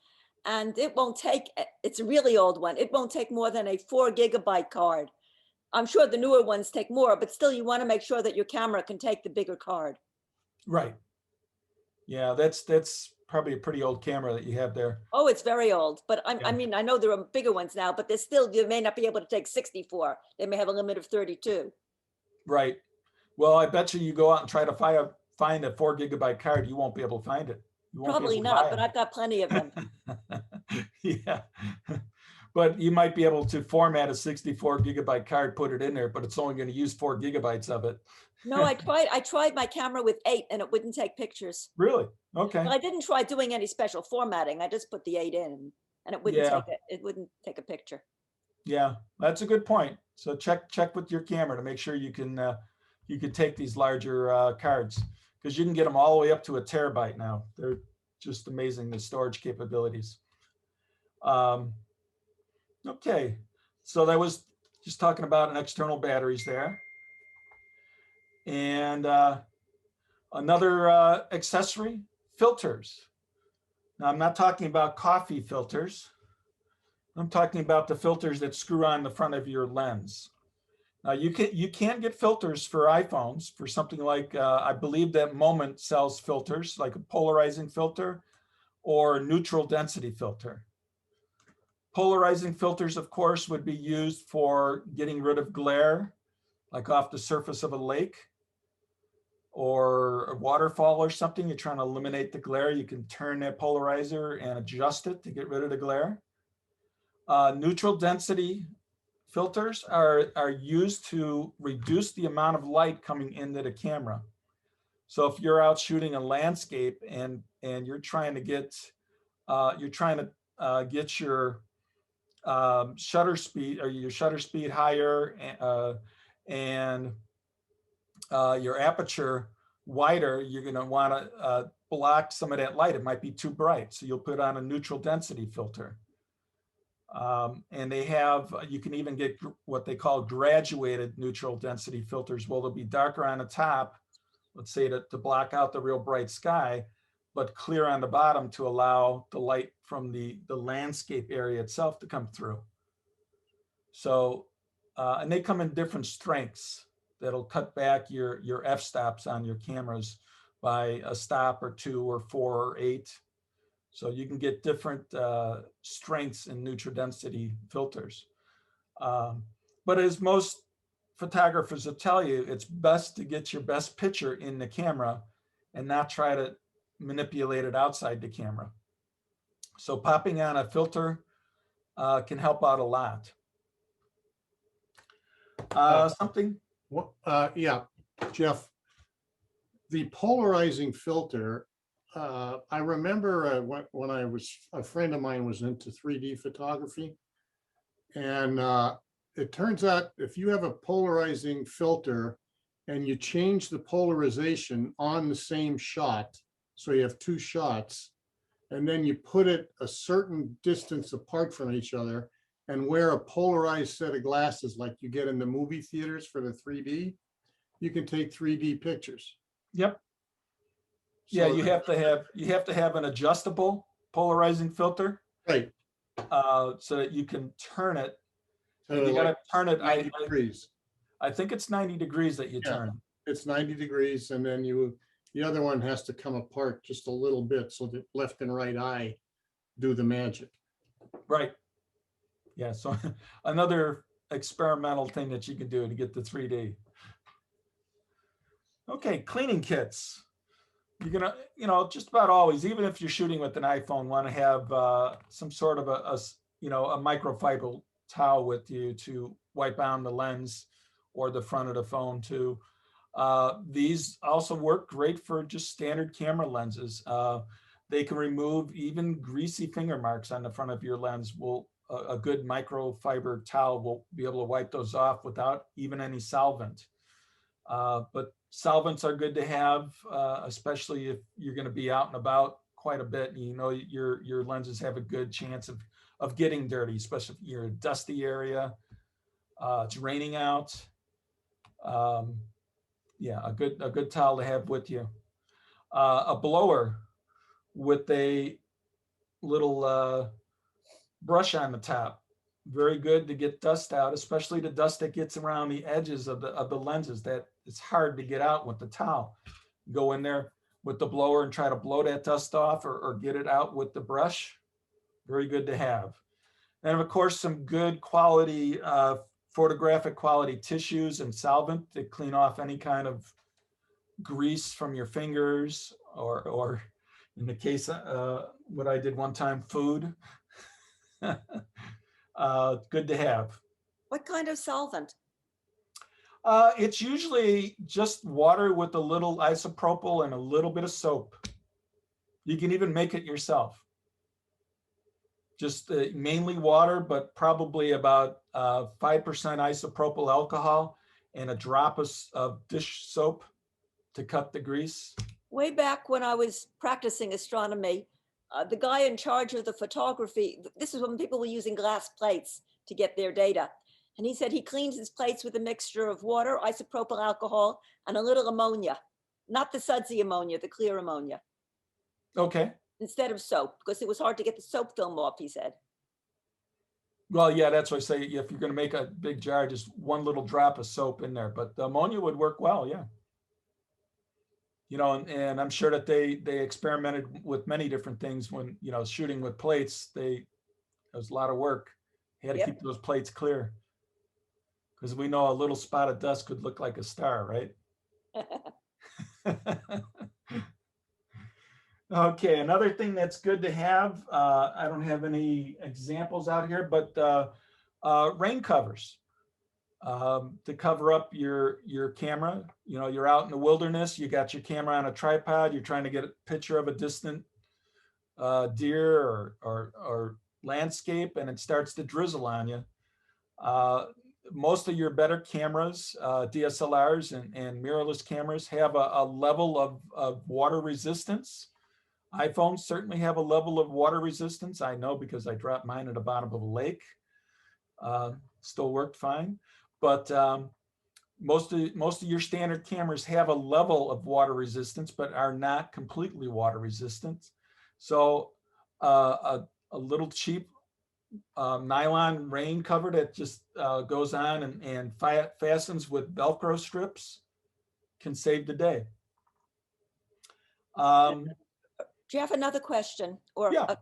and it won't take, it's a really old one. It won't take more than a 4 gigabyte card. I'm sure the newer ones take more, but still you want to make sure that your camera can take the bigger card. Right. Yeah, that's probably a pretty old camera that you have there. Oh, it's very old, but I Yeah. mean, I know there are bigger ones now, but they're still, you may not be able to take 64. They may have a limit of 32. Right. Well, I bet you go out and try to find a 4 GB card, you won't be able to find it. You won't be Probably able to not, buy but 'em. I've got plenty of them. Yeah. But you might be able to format a 64 GB card, put it in there, but it's only going to use 4 GB of it. No, I tried my camera with 8 and it wouldn't take pictures. Really? Okay. But I didn't try doing any special formatting. I just put the 8 in and it wouldn't Yeah. take it. It wouldn't take a picture. Yeah, that's a good point. So check with your camera to make sure you can take these larger cards, because you can get them all the way up to a terabyte now. They're just amazing, the storage capabilities. Okay, so that was just talking about an external batteries there. And another accessory, filters. Now, I'm not talking about coffee filters. I'm talking about the filters that screw on the front of your lens. Now, you can get filters for iPhones for something like, I believe that Moment sells filters, like a polarizing filter or neutral density filter. Polarizing filters, of course, would be used for getting rid of glare, like off the surface of a lake or a waterfall or something. You're trying to eliminate the glare. You can turn that polarizer and adjust it to get rid of the glare. Neutral density filters are used to reduce the amount of light coming into the camera. So if you're out shooting a landscape and you're trying to get your shutter speed higher and your aperture wider, you're going to want to block some of that light. It might be too bright, so you'll put on a neutral density filter. And they have, you can even get what they call graduated neutral density filters. Well, they'll be darker on the top, let's say to block out the real bright sky, but clear on the bottom to allow the light from the landscape area itself to come through. So, and they come in different strengths that'll cut back your f-stops on your cameras by a stop or 2 or 4 or 8. So you can get different strengths in neutral density filters. But as most photographers will tell you, it's best to get your best picture in the camera and not try to manipulate it outside the camera. So popping on a filter can help out a lot. Something? Yeah, Jeff, the polarizing filter, I remember when I was, a friend of mine was into 3D photography, and it turns out if you have a polarizing filter and you change the polarization on the same shot, so you have 2 shots, and then you put it a certain distance apart from each other and wear a polarized set of glasses like you get in the movie theaters for the 3D, you can take 3D pictures. Yep. So Yeah, you have to have an adjustable polarizing filter, right. so that you can turn it. So And you got to like turn it. 90 degrees. I think it's 90 degrees that you Yeah. turn. It's 90 degrees, and then the other one has to come apart just a little bit so that left and right eye do the magic. Right. Yeah. So another experimental thing that you can do to get the 3D. Okay, cleaning kits. You're gonna, just about always, even if you're shooting with an iPhone, want to have some sort of a microfiber towel with you to wipe down the lens or the front of the phone too. These also work great for just standard camera lenses. They can remove even greasy finger marks on the front of your lens. A good microfiber towel will be able to wipe those off without even any solvent. But solvents are good to have, especially if you're going to be out and about quite a bit. And your lenses have a good chance of getting dirty, especially if you're in a dusty area. It's raining out. Yeah, a good towel to have with you. A blower with a little brush on the top. Very good to get dust out, especially the dust that gets around the edges of the lenses that it's hard to get out with the towel. Go in there, with the blower and try to blow that dust off or get it out with the brush. Very good to have. And of course, some good quality, photographic quality tissues and solvent to clean off any kind of grease from your fingers, or in the case, what I did one time, food. Good to have. What kind of solvent? It's usually just water with a little isopropyl and a little bit of soap. You can even make it yourself. Just mainly water, but probably about 5% isopropyl alcohol and a drop of dish soap to cut the grease. Way back when I was practicing astronomy, the guy in charge of the photography, this is when people were using glass plates to get their data. And he said he cleaned his plates with a mixture of water, isopropyl alcohol, and a little ammonia, not the sudsy ammonia, the clear ammonia, Okay. instead of soap, because it was hard to get the soap film off, he said. Well, yeah, that's why I say if you're going to make a big jar, just one little drop of soap in there. But the ammonia would work well, yeah. You know, and I'm sure that they experimented with many different things when, you know, shooting with plates. It was a lot of work. You had to Yep. keep those plates clear, because we know a little spot of dust could look like a star, right? Okay, another thing that's good to have, I don't have any examples out here, but rain covers to cover up your camera. You know, you're out in the wilderness, you got your camera on a tripod, you're trying to get a picture of a distant deer or landscape, and it starts to drizzle on you. Most of your better cameras, DSLRs and mirrorless cameras, have a level of water resistance. iPhones certainly have a level of water resistance. I know because I dropped mine at the bottom of a lake. Still worked fine. But most of your standard cameras have a level of water resistance, but are not completely water resistant. So a little cheap nylon rain cover that just goes on and fastens with Velcro strips can save the day. Do you have another question? Or Yeah.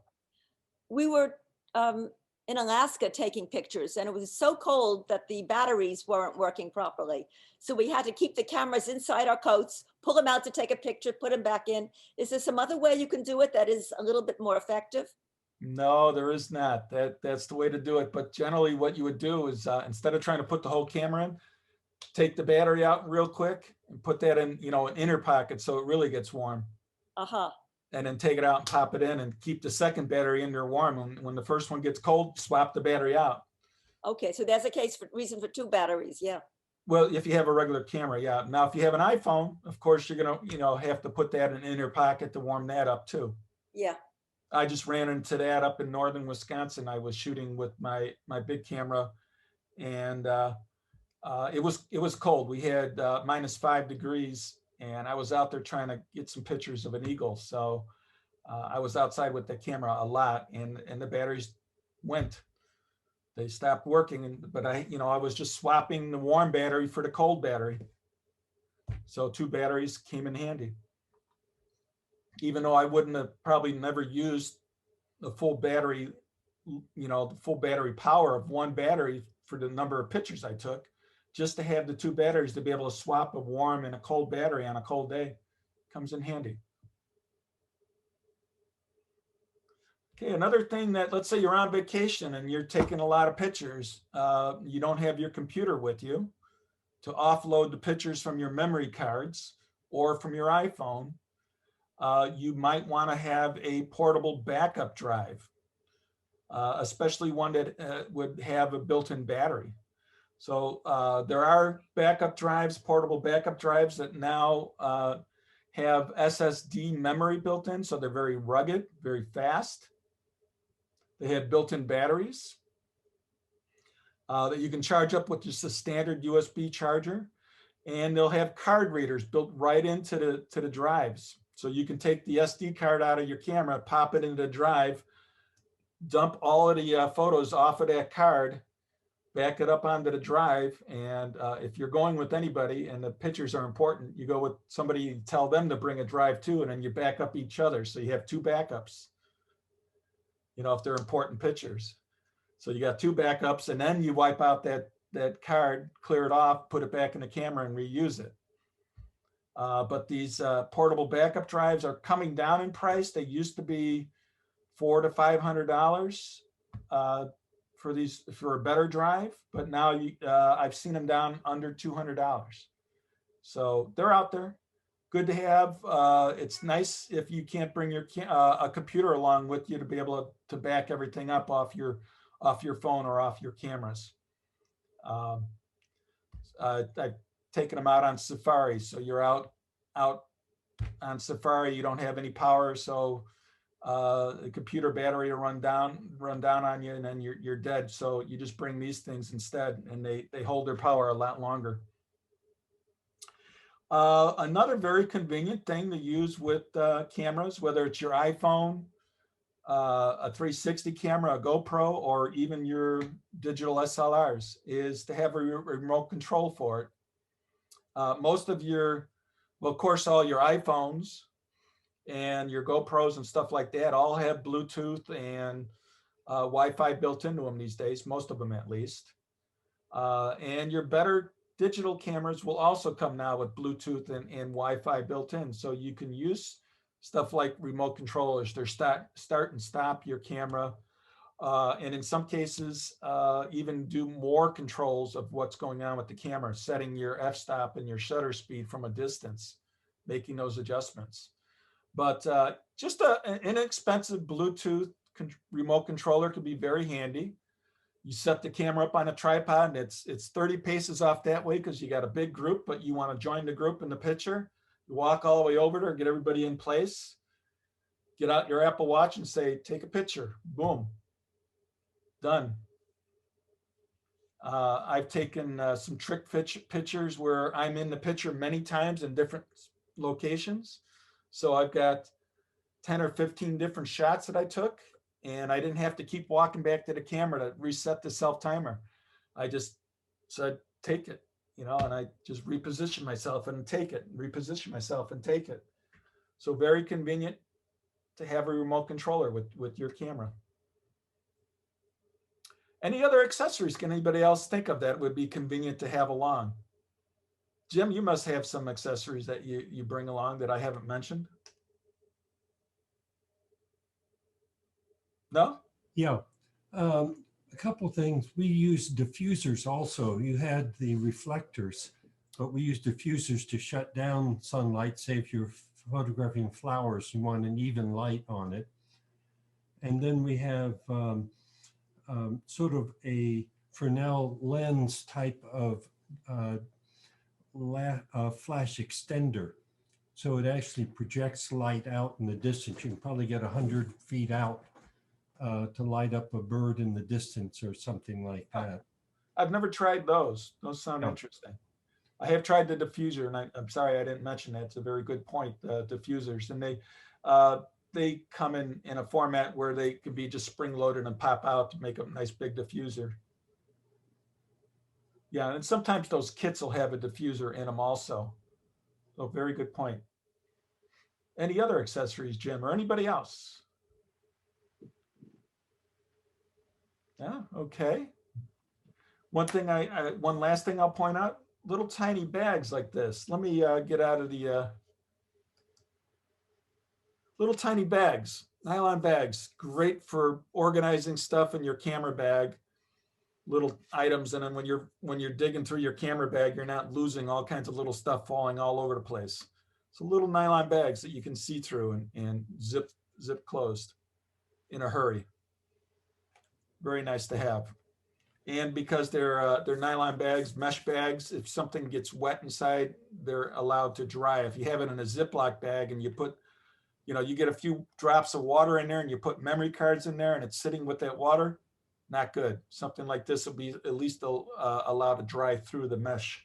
we were in Alaska taking pictures, and it was so cold that the batteries weren't working properly. So we had to keep the cameras inside our coats, pull them out to take a picture, put them back in. Is there some other way you can do it that is a little bit more effective? No, there is not. That's the way to do it. But generally what you would do is instead of trying to put the whole camera in, take the battery out real quick and put that in, you know, an inner pocket so it really gets warm. Uh-huh. And then take it out and pop it in and keep the second battery in there warm. When the first one gets cold, swap the battery out. Okay, so there's a reason for two batteries, yeah. Well, if you have a regular camera, yeah. Now, if you have an iPhone, of course, you're gonna, you know, have to put that in an inner pocket to warm that up too. Yeah. I just ran into that up in northern Wisconsin. I was shooting with my big camera, and it was cold. We had -5 degrees, and I was out there trying to get some pictures of an eagle. So I was outside with the camera a lot, and the batteries went. They stopped working, but I was just swapping the warm battery for the cold battery. So 2 batteries came in handy. Even though I wouldn't have probably never used the full battery, the full battery power of one battery for the number of pictures I took, just to have the 2 batteries to be able to swap a warm and a cold battery on a cold day comes in handy. Okay, another thing that, let's say you're on vacation and you're taking a lot of pictures, you don't have your computer with you to offload the pictures from your memory cards or from your iPhone. You might want to have a portable backup drive, especially one that would have a built-in battery. So there are backup drives, portable backup drives that now have SSD memory built in. So they're very rugged, very fast. They have built-in batteries that you can charge up with just a standard USB charger. And they'll have card readers built right into the drives. So you can take the SD card out of your camera, pop it into the drive, dump all of the photos off of that card, back it up onto the drive. And if you're going with anybody and the pictures are important, you go with somebody, you tell them to bring a drive too, and then you back up each other. So you have two backups, you know, if they're important pictures. So you got two backups, and then you wipe out that card, clear it off, put it back in the camera and reuse it. But these portable backup drives are coming down in price. They used to be $400 to $500 for a better drive, but now I've seen them down under $200. So they're out there, good to have. It's nice if you can't bring your a computer along with you to be able to back everything up off your phone or off your cameras. I've taken them out on safari, so you're out on safari, you don't have any power, so the computer battery will run down on you, and then you're dead. So you just bring these things instead, and they hold their power a lot longer. Another very convenient thing to use with cameras, whether it's your iPhone, a 360 camera, a GoPro, or even your digital SLRs, is to have a remote control for it. Most of your, well, of course, all your iPhones and your GoPros and stuff like that all have Bluetooth and Wi-Fi built into them these days, most of them at least. And your better digital cameras will also come now with Bluetooth and Wi-Fi built in. So you can use stuff like remote controllers to start and stop your camera. And in some cases, even do more controls of what's going on with the camera, setting your f-stop and your shutter speed from a distance, making those adjustments. But just an inexpensive Bluetooth remote controller could be very handy. You set the camera up on a tripod, and it's 30 paces off that way because you got a big group, but you want to join the group in the picture. You walk all the way over there, get everybody in place, get out your Apple Watch and say, take a picture. Boom. Done. I've taken some trick pictures where I'm in the picture many times in different locations. So I've got 10 or 15 different shots that I took, and I didn't have to keep walking back to the camera to reset the self timer. I just said, take it, you know, and I just reposition myself and take it, reposition myself and take it. So very convenient to have a remote controller with your camera. Any other accessories can anybody else think of that would be convenient to have along? Jim, you must have some accessories that you bring along that I haven't mentioned. No? Yeah. A couple of things. We use diffusers also. You had the reflectors, but we use diffusers to shut down sunlight. Say if you're photographing flowers, you want an even light on it. And then we have sort of a Fresnel lens type of flash extender. So it actually projects light out in the distance. You can probably get 100 feet out to light up a bird in the distance or something like that. I've never tried those. Those sound interesting. I have tried the diffuser, and I'm sorry I didn't mention that. It's a very good point, diffusers. And they come in a format where they could be just spring-loaded and pop out to make a nice big diffuser. Yeah, and sometimes those kits will have a diffuser in them also. So very good point. Any other accessories, Jim, or anybody else? Yeah, okay. One last thing I'll point out, little tiny bags like this. Let me get out of the little tiny bags, nylon bags, great for organizing stuff in your camera bag, little items. And then when you're digging through your camera bag, you're not losing all kinds of little stuff falling all over the place. So little nylon bags that you can see through and zip closed in a hurry. Very nice to have. And because they're nylon bags, mesh bags, if something gets wet inside, they're allowed to dry. If you have it in a Ziploc bag and you put, you get a few drops of water in there and you put memory cards in there and it's sitting with that water, not good. Something like this will be at least allowed to dry through the mesh.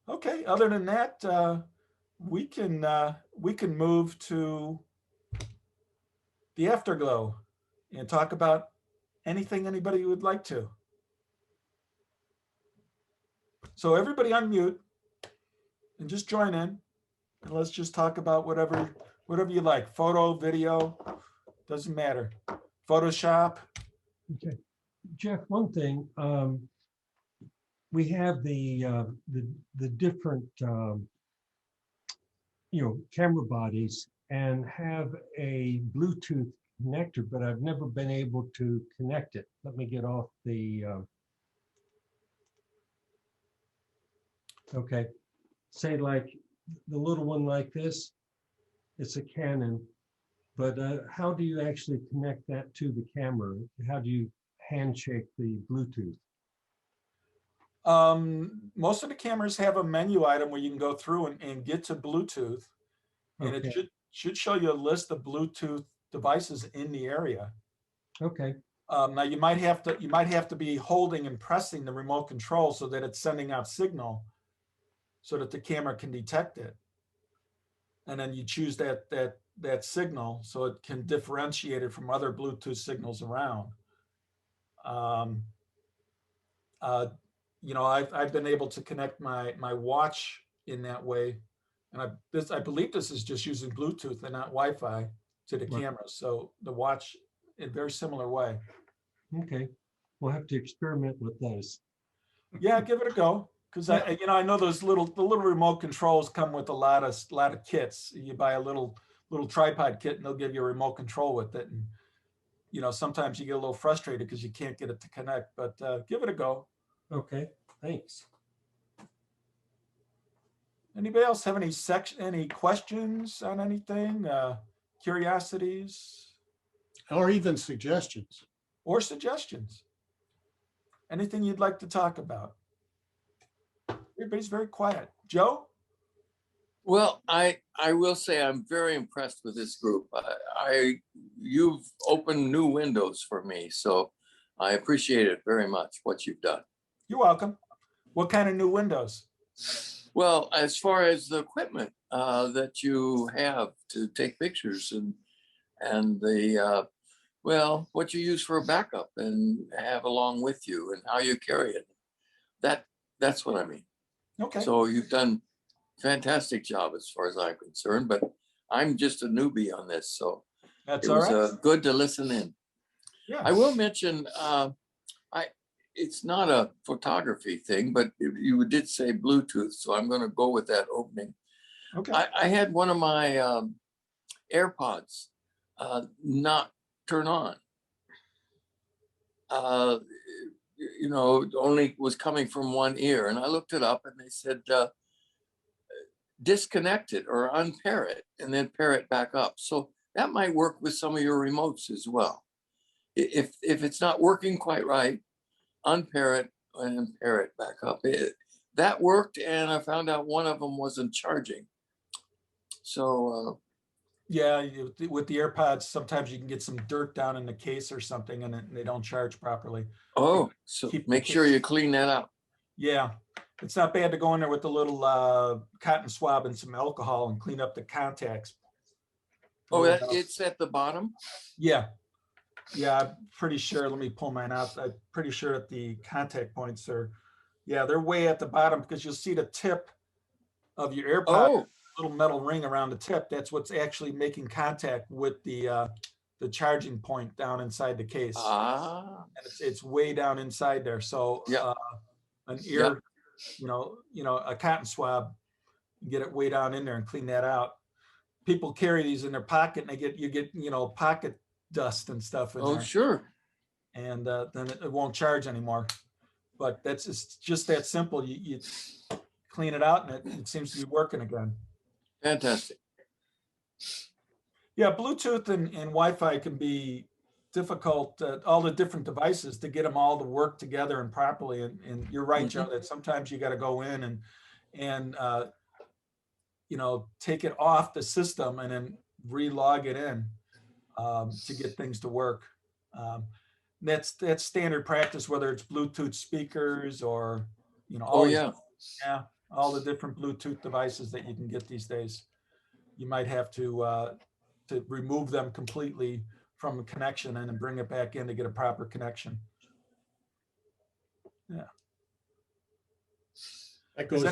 Okay, other than that, we can move to the afterglow and talk about anything anybody would like to. So everybody unmute and just join in, and let's just talk about whatever you like. Photo, video, doesn't matter. Photoshop. Okay, Jeff, one thing, we have the different, camera bodies and have a Bluetooth connector, but I've never been able to connect it. Let me get off the, okay, say like the little one like this, it's a Canon, but how do you actually connect that to the camera? How do you handshake the Bluetooth? Most of the cameras have a menu item where you can go through and get to Bluetooth, and Okay. it should show you a list of Bluetooth devices in the area. Okay, Now you might have to be holding and pressing the remote control so that it's sending out signal, so that the camera can detect it, and then you choose that signal so it can differentiate it from other Bluetooth signals around. I've been able to connect my watch in that way, and I believe this is just using Bluetooth and not Wi-Fi to the Right. camera. So the watch in a very similar way. okay. We'll have to experiment with those. Yeah, give it a go. Because I know the little remote controls come with a lot of kits. You buy a little tripod kit and they'll give you a remote control with it. And sometimes you get a little frustrated because you can't get it to connect, but give it a go. Okay, thanks. Anybody else have any questions on anything? Curiosities Or even suggestions. or suggestions? Anything you'd like to talk about? Everybody's very quiet. Joe? Well, I will say I'm very impressed with this group. You've opened new windows for me, so I appreciate it very much what you've done. You're welcome. What kind of new windows? Well, as far as the equipment that you have to take pictures and the what you use for a backup and have along with you and how you carry it. That's what I mean. Okay. So you've done fantastic job as far as I'm concerned, but I'm just a newbie on this, so That's it all was right. good to listen in. Yeah. I will mention, it's not a photography thing, but you did say Bluetooth, so I'm going to go with that opening. Okay. I had one of my AirPods not turn on. Only was coming from one ear, and I looked it up, and they said disconnect it or unpair it, and then pair it back up. So that might work with some of your remotes as well. If it's not working quite right, unpair it and pair it back up. That worked, and I found out one of them wasn't charging. So yeah, with the AirPods, sometimes you can get some dirt down in the case or something, and they don't charge properly. so Keep the make sure case. you clean that out. Yeah, it's not bad to go in there with the little cotton swab and some alcohol and clean up the contacts. It's at the bottom. Yeah, I'm pretty sure. Let me pull mine out. I'm pretty sure that the contact points they're way at the bottom, because you'll see the tip of your AirPod, little metal ring around the tip. That's what's actually making contact with the charging point down inside the case. And it's way down inside there. So an ear, a cotton swab, get it way down in there and clean that out. People carry these in their pocket, and you get pocket dust and stuff in there. Sure. And then it won't charge anymore. But it's just that simple. You clean it out, and it seems to be working again. Fantastic. Yeah, Bluetooth and Wi-Fi can be difficult, all the different devices, to get them all to work together and properly. And you're right, Joe, that sometimes you got to go in and take it off the system and then re-log it in to get things to work. That's standard practice, whether it's Bluetooth speakers or all the different Bluetooth devices that you can get these days. You might have to remove them completely from a connection and then bring it back in to get a proper connection. That Has goes.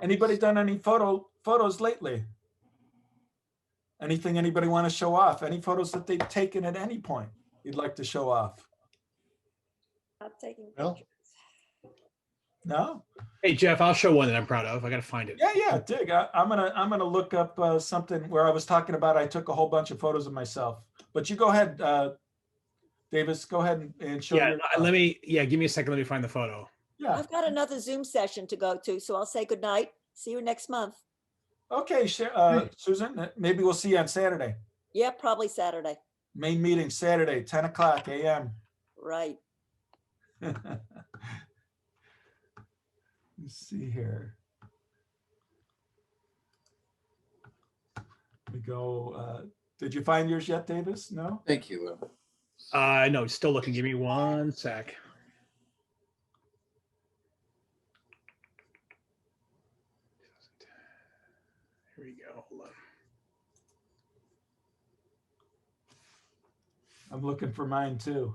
anybody done any photos lately? Anything anybody want to show off? Any photos that they've taken at any point you'd like to show off? Not taking Well, pictures. No? Hey, Jeff, I'll show one that I'm proud of. I got to find it. Yeah, dig. I'm gonna look up something where I was talking about. I took a whole bunch of photos of myself. But you go ahead, Davis. Go ahead and show. Yeah, your, give me a second. Let me find the photo. Yeah. I've got another Zoom session to go to, so I'll say goodnight. See you next month. Okay, Susan. Maybe we'll see you on Saturday. Yeah, probably Saturday. Main meeting Saturday, 10 o'clock a.m. Right. Let's see here. We go. Did you find yours yet, Davis? No? Thank you. No, still looking. Give me one sec. Here we go. Hold on. I'm looking for mine too.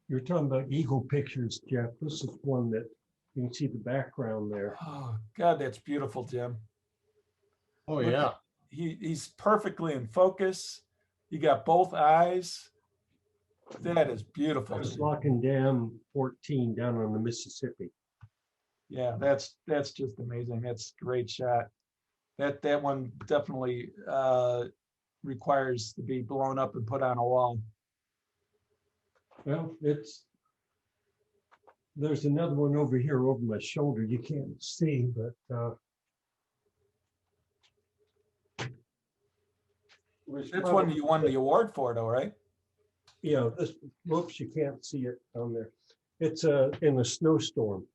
You're talking about Eagle pictures, Jeff. This is one that you can see the background there. Oh, God, that's beautiful, Jim. Oh, yeah. He's perfectly in focus. You got both eyes. That is beautiful. That's Locking Dam 14 down on the Mississippi. Yeah, that's just amazing. That's a great shot. That one definitely requires to be blown up and put on a wall. Well, there's another one over here over my shoulder. You can't see, but That's one you won the award for, though, right? yeah, this, whoops, you can't see it down there. It's in a snowstorm.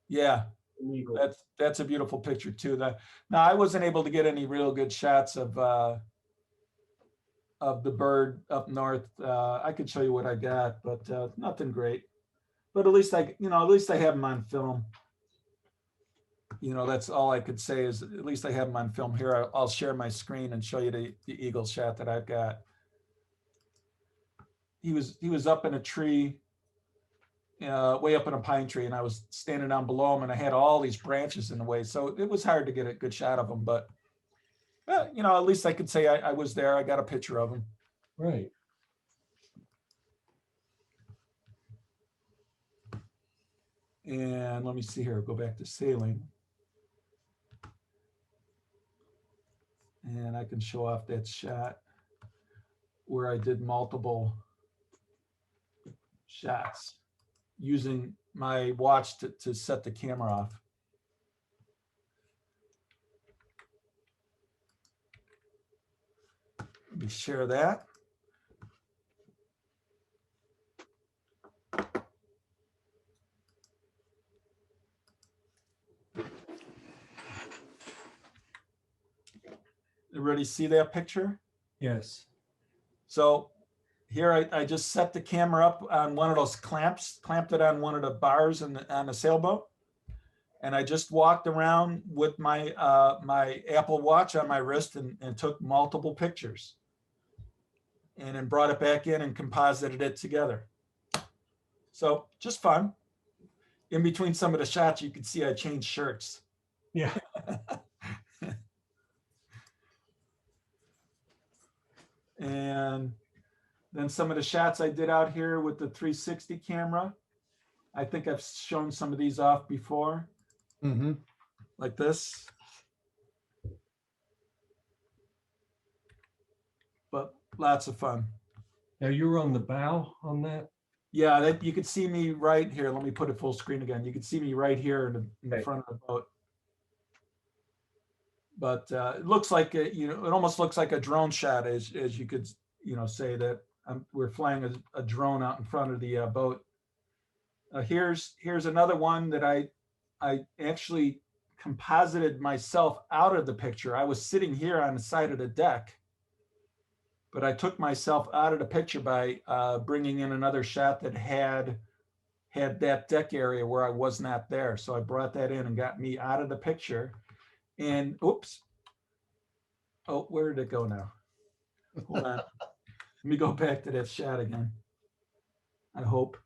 Yeah, An eagle. that's a beautiful picture too. Now I wasn't able to get any real good shots of the bird up north. I could show you what I got, but nothing great. But at least I have them on film. That's all I could say is at least I have them on film. Here, I'll share my screen and show you the eagle shot that I've got. He was up in a tree, way up in a pine tree, and I was standing down below him, and I had all these branches in the way, so it was hard to get a good shot of him. But at least I could say I was there. I got a picture of him. Right. And let me see here. Go back to sailing. And I can show off that shot where I did multiple shots using my watch to set the camera off. Let me share that. Everybody see that picture? Yes. So here I just set the camera up on one of those clamps, clamped it on one of the bars on the sailboat. And I just walked around with my my Apple Watch on my wrist and took multiple pictures. And then brought it back in and composited it together. So just fun. In between some of the shots, you can see I changed shirts. Yeah. And then some of the shots I did out here with the 360 camera. I think I've shown some of these off before, like this. But lots of fun. Now you're on the bow on that? Yeah, you could see me right here. Let me put it full screen again. You can see me right here in the Right. front of the boat. But it looks like it almost looks like a drone shot, as you could say that we're flying a drone out in front of the boat. Here's another one that I actually composited myself out of the picture. I was sitting here on the side of the deck, but I took myself out of the picture by bringing in another shot that had that deck area where I was not there. So I brought that in and got me out of the picture. And oops, Oh, where did it go now? Hold on. Let me go back to that shot again. I hope.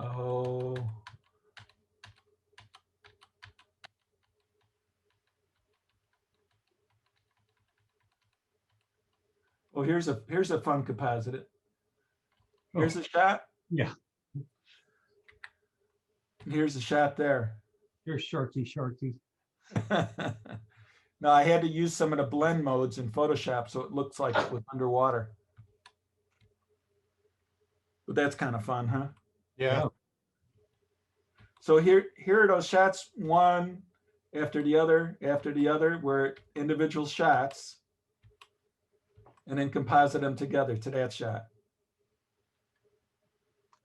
Oh. Oh, here's a fun composite. Here's Oh, a shot. yeah, Here's a shot there. here's Sharky. No, I had to use some of the blend modes in Photoshop so it looks like it was underwater. But that's kind of fun, huh? Yeah. So here are those shots, one after the other, where individual shots, and then composite them together to that shot.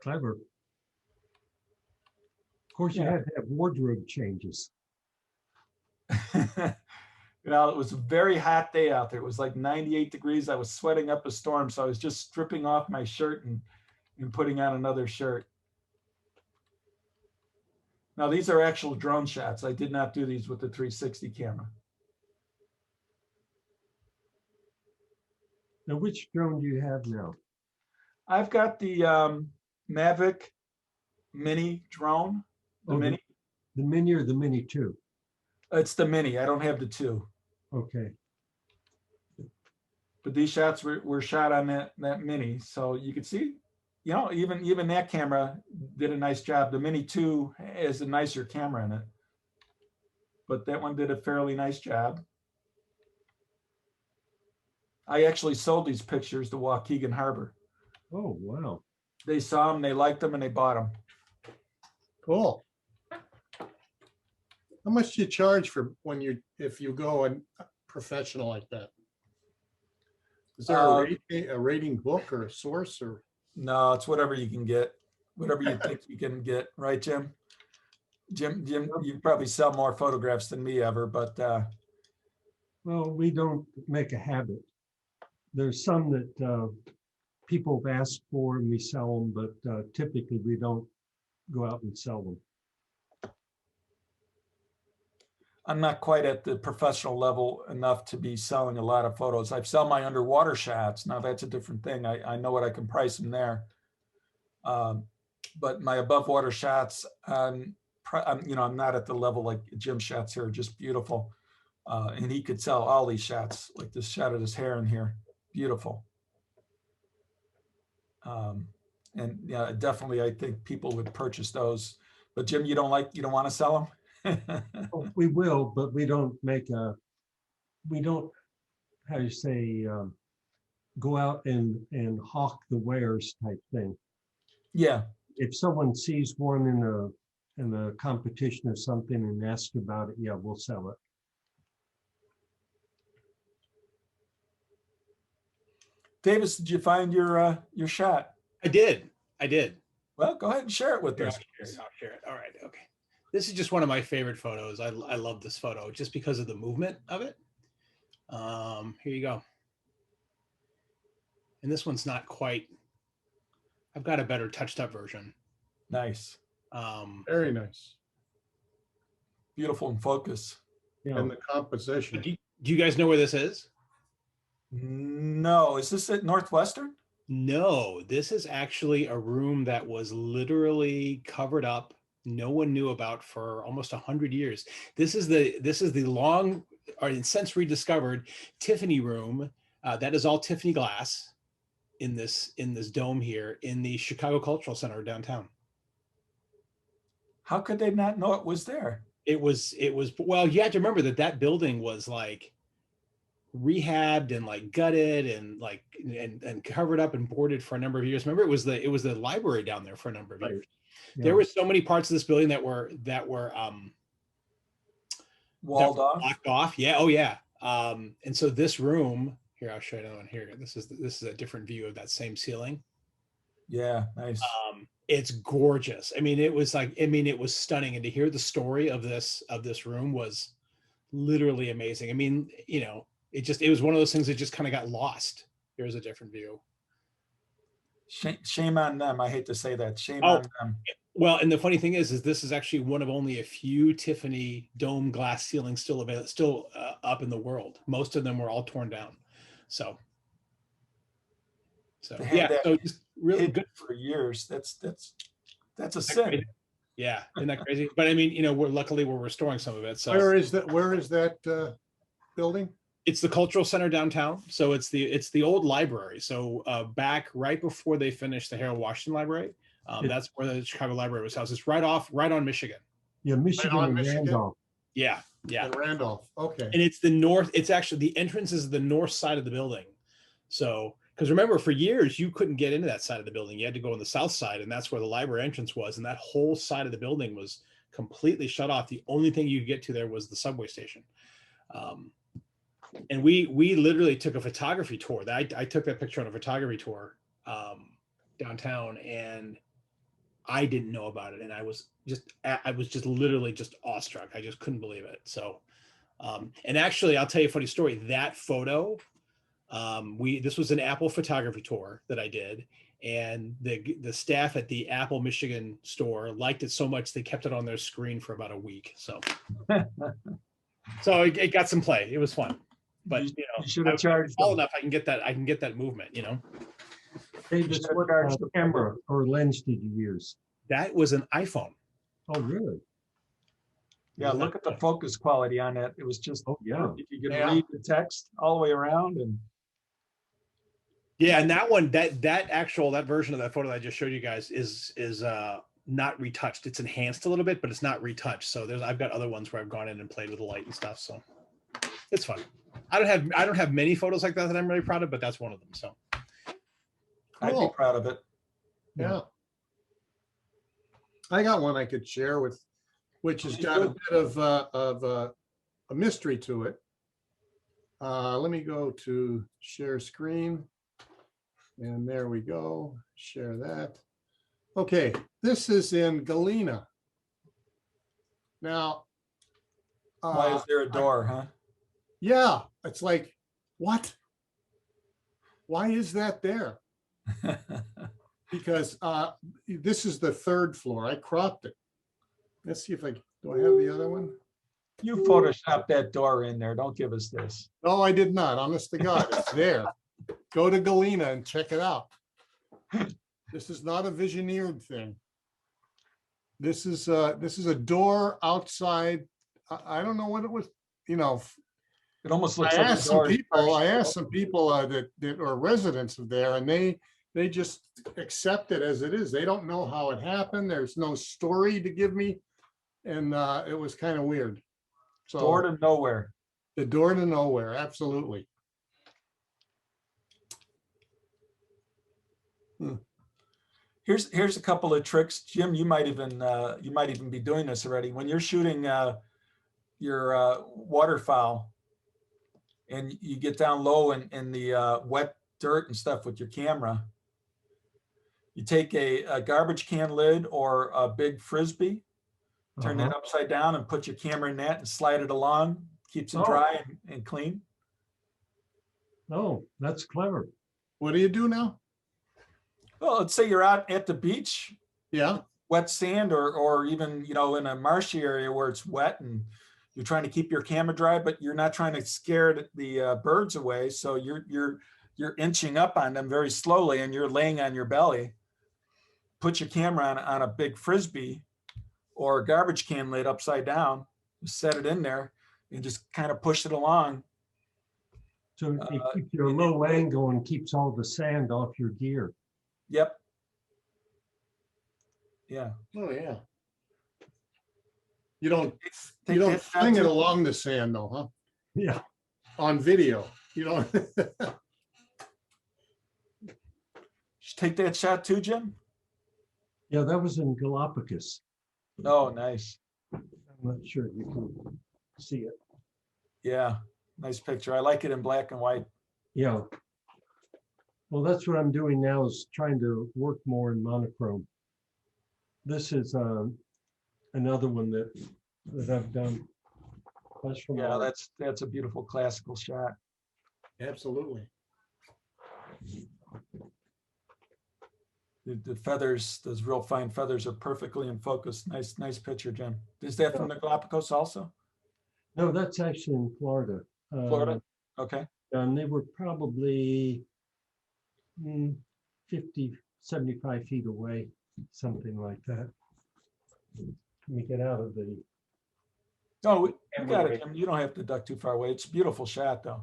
Clever. Of course, you Yeah. had to have wardrobe changes. You know, it was a very hot day out there. It was like 98 degrees. I was sweating up a storm. So I was just stripping off my shirt and putting on another shirt. Now, these are actual drone shots. I did not do these with the 360 camera. Now, which drone do you have now? I've got the Mavic Mini drone, the Oh, Mini. The Mini or the Mini 2? It's the Mini. I don't have the 2. Okay. But these shots were shot on that Mini. So you can see, you know, even that camera did a nice job. The Mini 2 has a nicer camera in it. But that one did a fairly nice job. I actually sold these pictures to Waukegan Harbor. Oh, wow. They saw them, they liked them, and they bought them. Cool. How much do you charge for if you go and professional like that? Is there a rating book or a source or? No, it's whatever you can get, whatever you think you can get, right, Jim? Jim, you probably sell more photographs than me ever, but Well, we don't make a habit. There's some that people have asked for and we sell them, but typically we don't go out and sell them. I'm not quite at the professional level enough to be selling a lot of photos. I sell my underwater shots. Now that's a different thing. I know what I can price them there. But my above water shots, I'm not at the level like Jim's shots here, just beautiful. And he could sell all these shots, like this shot of his hair in here, beautiful. And yeah, definitely, I think people would purchase those. But Jim, you don't want to sell them? Oh, we will, but we don't how you say, go out and hawk the wares type thing. Yeah. If someone sees one in a competition or something and asks about it, yeah, we'll sell it. Davis, did you find your shot? I did. Well, go ahead and share it with Here, us. I'll share it. All right. Okay. This is just one of my favorite photos. I love this photo just because of the movement of it. Here you go. And this one's not quite, I've got a better touched up version. Nice. Very nice. Beautiful in focus. Yeah. And the composition. Do you guys know where this is? No, is this at Northwestern? No, this is actually a room that was literally covered up. No one knew about for almost 100 years. This is the long, or since rediscovered Tiffany room. That is all Tiffany glass in this dome here in the Chicago Cultural Center downtown. How could they not know it was there? It was well, you have to remember that building was like rehabbed and like gutted and like and covered up and boarded for a number of years. Remember, it was the library down there for a number of years. Yeah. There were so many parts of this building that were Walled off. blocked off. Yeah. Oh yeah. And so this room here, I'll show you another one here. This is a different view of that same ceiling. Yeah, nice. It's gorgeous. I mean, it was stunning. And to hear the story of this room was literally amazing. I mean, you know, it was one of those things that just kind of got lost. Here's a different view. Shame on them. I hate to say that. Shame Oh. on them. Well, and the funny thing is this is actually one of only a few Tiffany dome glass ceilings still available, up in the world. Most of them were all torn down. So They had yeah, that so just really hidden good. for years. That's a Isn't that sin. crazy? Yeah, isn't that crazy? But I mean, you know, we're restoring some of it. So Where is that building? it's the cultural center downtown. So it's the old library. So back right before they finished the Harold Washington Library, that's where the Chicago Library was housed. It's right on Michigan. Yeah, Michigan on and Michigan? Randolph. Yeah, yeah. In Randolph, okay. And it's the north. It's actually the entrance is the north side of the building. So because remember, for years you couldn't get into that side of the building. You had to go on the south side, and that's where the library entrance was. And that whole side of the building was completely shut off. The only thing you could get to there was the subway station. And we literally took a photography tour. I took that picture on a photography tour downtown, and I didn't know about it, and I was just literally just awestruck. I just couldn't believe it. So, and actually, I'll tell you a funny story. That photo, this was an Apple photography tour that I did, and the staff at the Apple Michigan store liked it so much they kept it on their screen for about a week. So, it got some play. It was fun. But you know, you should have charged tall them. enough. I can get that movement. You know, Davis, should have what charged them. camera or lens did you use? that was an iPhone. Oh, really? Yeah, look at the focus quality on that. It was just, Oh, yeah. if you could Yeah. read the text all the way around, and Yeah, and that one, that version of that photo that I just showed you guys is not retouched. It's enhanced a little bit, but it's not retouched. So I've got other ones where I've gone in and played with the light and stuff. So it's fun. I don't have many photos like that I'm really proud of, but that's one of them. So I'd be Cool. proud of it. Yeah. I got one I could share with, which has got a bit of a mystery to it. Let me go to share screen. And there we go. Share that. Okay, this is in Galena. Now, Why is there a door, huh? yeah, it's like, what? Why is that there? Because this is the third floor. I cropped it. Let's see if do I have the other one? You photoshopped that door in there. Don't give us this. No, I did not. Honest to God, it's there. Go to Galena and check it out. This is not a visioneered thing. This is a door outside. I don't know what it was. You know, It almost I looks like a asked some door. people. I asked some people that are residents of there, and they just accept it as it is. They don't know how it happened. There's no story to give me, and it was kind of weird. So Door to nowhere. the door to nowhere, absolutely. Here's a couple of tricks, Jim. You might even be doing this already. When you're shooting your waterfowl, and you get down low in the wet dirt and stuff with your camera, you take a garbage can lid or a big Frisbee, turn that upside down and put your camera in that and slide it along. Keeps it dry and clean. Oh, that's clever. What do you do now? Well, let's say you're out at the beach, Yeah. wet sand, or even, in a marshy area where it's wet and you're trying to keep your camera dry, but you're not trying to scare the birds away. So you're inching up on them very slowly, and you're laying on your belly. Put your camera on a big Frisbee or a garbage can lid upside down, set it in there, and just kind of push it along. So it keeps your low angle and keeps all the sand off your gear. Yep. Yeah. Oh, yeah. You don't Take that shot fling it too. along the sand though, huh? Yeah. On video, you don't. Take that shot too, Jim. Yeah, that was in Galapagos. Oh, nice. I'm not sure you can see it. Yeah, nice picture. I like it in black and white. Yeah. Well, that's what I'm doing now, is trying to work more in monochrome. This is another one that I've done. That's from Yeah, that's a beautiful classical shot. Absolutely. The feathers, those real fine feathers are perfectly in focus. Nice picture, Jim. Is that from the Galapagos also? No, that's actually in Florida. Florida? Okay. And they were probably 50, 75 feet away, something like that. Let me get out of the. No, you got it, Jim. You don't have to duck too far away. It's a beautiful shot, though.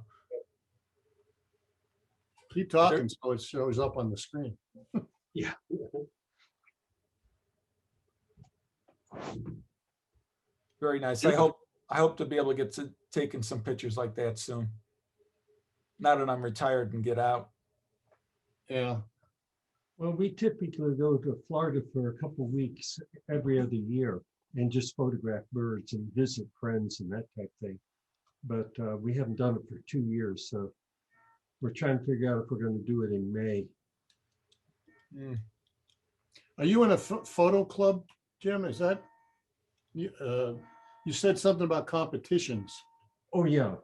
Keep talking so it shows up on the screen. Yeah. Very nice. I hope to be able to get to taking some pictures like that soon. Now that I'm retired and get out. Yeah. Well, we typically go to Florida for a couple of weeks every other year and just photograph birds and visit friends and that type of thing. But we haven't done it for 2 years, so we're trying to figure out if we're going to do it in May. Are you in a photo club, Jim? Is that you said something about competitions? Oh yeah,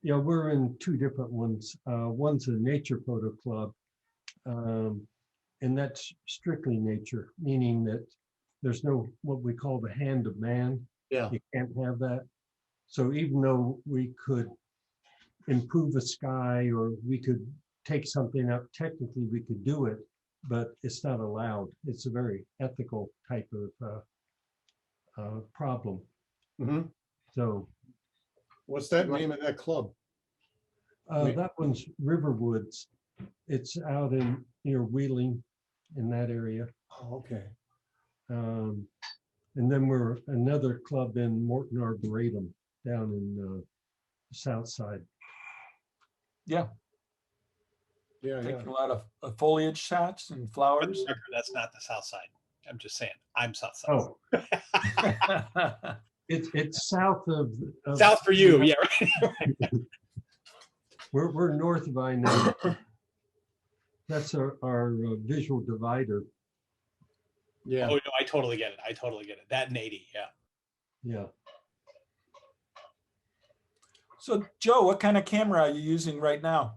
yeah. We're in 2 different ones. One's a nature photo club, and that's strictly nature, meaning that there's no what we call the hand of man. Yeah. You can't have that. So even though we could improve a sky or we could take something up, technically we could do it, but it's not allowed. It's a very ethical type of problem. Mm-hmm. So What's that name of that club? that one's Riverwoods. It's out in near Wheeling in that area. Oh, okay. And then we're another club in Morton Arboretum down in the south side. Yeah, Yeah, yeah. taking a lot of foliage shots and flowers. That's not the south side. I'm just saying, I'm south side. Oh, it's south of South for you, yeah, right. We're north of I-90. That's our visual divider. Yeah. Oh no, I totally get it. I totally get it. That and 80, yeah. Yeah. So Joe, what kind of camera are you using right now?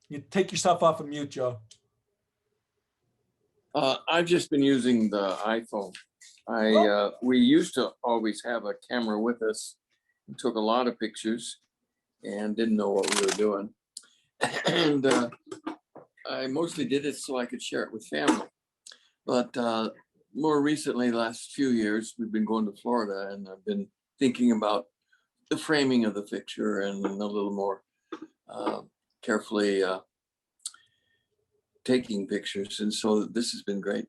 You take yourself off of mute, Joe. I've just been using the iPhone. We used to always have a camera with us. We took a lot of pictures and didn't know what we were doing. And I mostly did it so I could share it with family. But more recently, last few years, we've been going to Florida, and I've been thinking about the framing of the picture and a little more carefully taking pictures. And so this has been great.